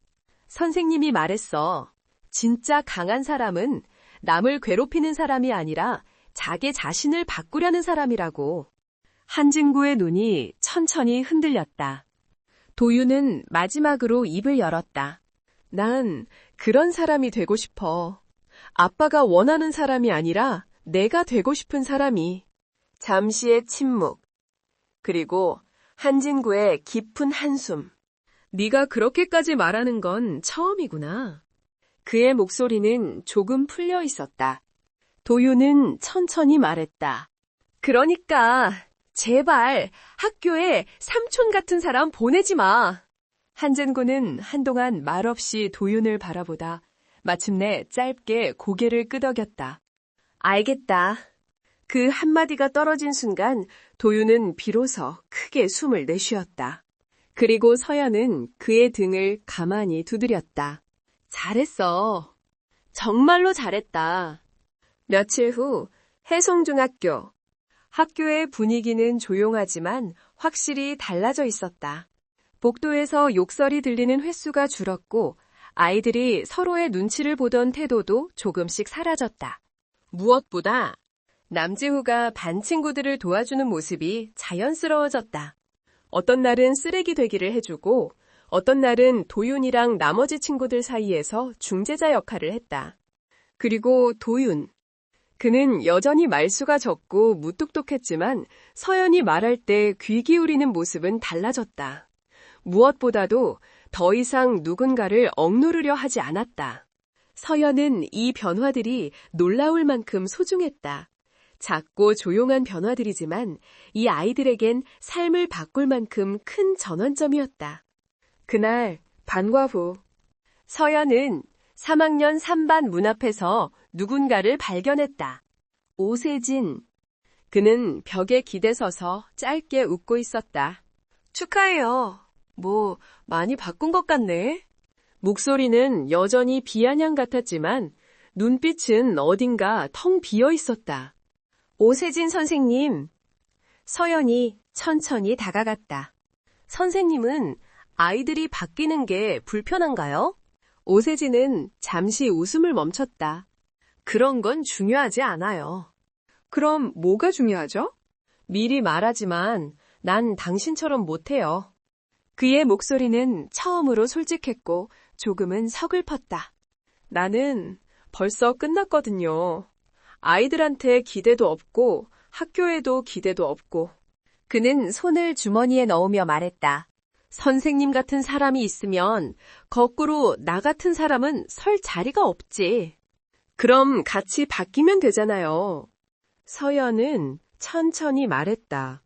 선생님이 말했어. 진짜 강한 사람은 남을 괴롭히는 사람이 아니라 자기 자신을 바꾸려는 사람이라고. 한진구의 눈이 천천히 흔들렸다. 도윤은 마지막으로 입을 열었다. 난 그런 사람이 되고 싶어. 아빠가 원하는 사람이 아니라 내가 되고 싶은 사람이. 잠시의 침묵. 그리고 한진구의 깊은 한숨. 네가 그렇게까지 말하는 건 처음이구나. 그의 목소리는 조금 풀려 있었다. 도윤은 천천히 말했다. 그러니까 제발 학교에 삼촌 같은 사람 보내지 마. 한진구는 한동안 말없이 도윤을 바라보다 마침내 짧게 고개를 끄덕였다. 알겠다. 그 한마디가 떨어진 순간 도윤은 비로소 크게 숨을 내쉬었다. 그리고 서연은 그의 등을 가만히 두드렸다. 잘했어. 정말로 잘했다. 며칠 후 해송중학교. 학교의 분위기는 조용하지만 확실히 달라져 있었다. 복도에서 욕설이 들리는 횟수가 줄었고 아이들이 서로의 눈치를 보던 태도도 조금씩 사라졌다. 무엇보다 남지후가 반 친구들을 도와주는 모습이 자연스러워졌다. 어떤 날은 쓰레기 되기를 해주고 어떤 날은 도윤이랑 나머지 친구들 사이에서 중재자 역할을 했다. 그리고 도윤. 그는 여전히 말수가 적고 무뚝뚝했지만 서연이 말할 때 귀 기울이는 모습은 달라졌다. 무엇보다도 더 이상 누군가를 억누르려 하지 않았다. 서연은 이 변화들이 놀라울 만큼 소중했다. 작고 조용한 변화들이지만 이 아이들에겐 삶을 바꿀 만큼 큰 전환점이었다. 그날 반과 후 서연은 3학년 3반 문 앞에서 누군가를 발견했다. 오세진. 그는 벽에 기대서서 짧게 웃고 있었다. 축하해요. 뭐 많이 바꾼 것 같네. 목소리는 여전히 비아냥 같았지만 눈빛은 어딘가 텅 비어 있었다. 오세진 선생님. 서연이 천천히 다가갔다. 선생님은 아이들이 바뀌는 게 불편한가요? 오세진은 잠시 웃음을 멈췄다. 그런 건 중요하지 않아요. 그럼 뭐가 중요하죠? 미리 말하지만 난 당신처럼 못해요. 그의 목소리는 처음으로 솔직했고 조금은 서글펐다. 나는 벌써 끝났거든요. 아이들한테 기대도 없고 학교에도 기대도 없고. 그는 손을 주머니에 넣으며 말했다. 선생님 같은 사람이 있으면 거꾸로 나 같은 사람은 설 자리가 없지. 그럼 같이 바뀌면 되잖아요. 서연은 천천히 말했다.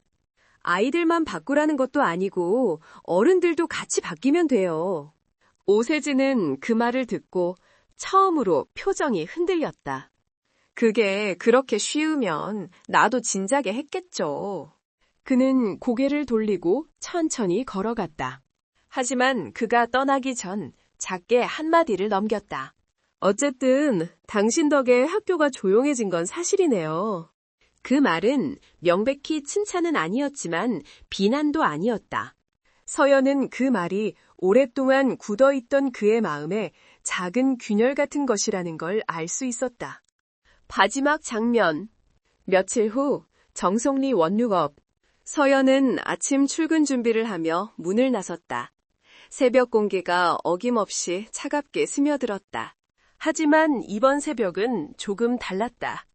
아이들만 바꾸라는 것도 아니고 어른들도 같이 바뀌면 돼요. 오세진은 그 말을 듣고 처음으로 표정이 흔들렸다. 그게 그렇게 쉬우면 나도 진작에 했겠죠. 그는 고개를 돌리고 천천히 걸어갔다. 하지만 그가 떠나기 전 작게 한마디를 넘겼다. 어쨌든 당신 덕에 학교가 조용해진 건 사실이네요. 그 말은 명백히 칭찬은 아니었지만 비난도 아니었다. 서연은 그 말이 오랫동안 굳어있던 그의 마음에 작은 균열 같은 것이라는 걸 알 수 있었다. 마지막 장면. 며칠 후 정송리 원룸업. 서연은 아침 출근 준비를 하며 문을 나섰다. 새벽 공기가 어김없이 차갑게 스며들었다. 하지만 이번 새벽은 조금 달랐다.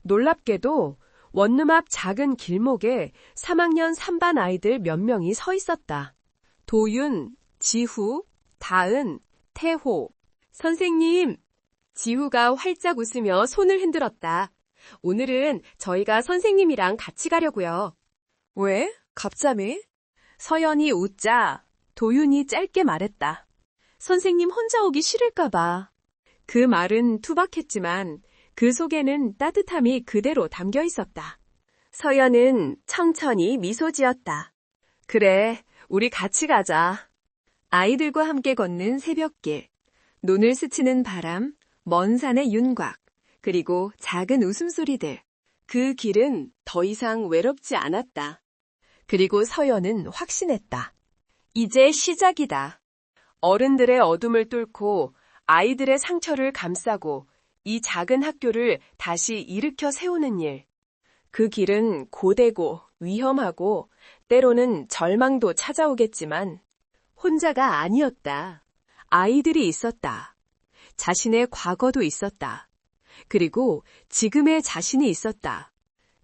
놀랍게도 원룸 앞 작은 길목에 3학년 3반 아이들 몇 명이 서 있었다. 도윤, 지후, 다은, 태호. 선생님! 지후가 활짝 웃으며 손을 흔들었다. 오늘은 저희가 선생님이랑 같이 가려고요. 왜? 갑자기? 서연이 웃자 도윤이 짧게 말했다. 선생님 혼자 오기 싫을까봐. 그 말은 투박했지만 그 속에는 따뜻함이 그대로 담겨 있었다. 서연은 천천히 미소 지었다. 그래, 우리 같이 가자. 아이들과 함께 걷는 새벽길, 눈을 스치는 바람, 먼 산의 윤곽, 그리고 작은 웃음소리들. 그 길은 더 이상 외롭지 않았다. 그리고 서연은 확신했다. 이제 시작이다. 어른들의 어둠을 뚫고 아이들의 상처를 감싸고 이 작은 학교를 다시 일으켜 세우는 일. 그 길은 고되고 위험하고 때로는 절망도 찾아오겠지만 혼자가 아니었다. 아이들이 있었다. 자신의 과거도 있었다. 그리고 지금의 자신이 있었다.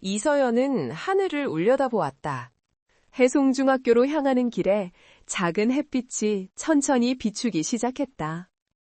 이서연은 하늘을 올려다보았다. 해송중학교로 향하는 길에 작은 햇빛이 천천히 비추기 시작했다.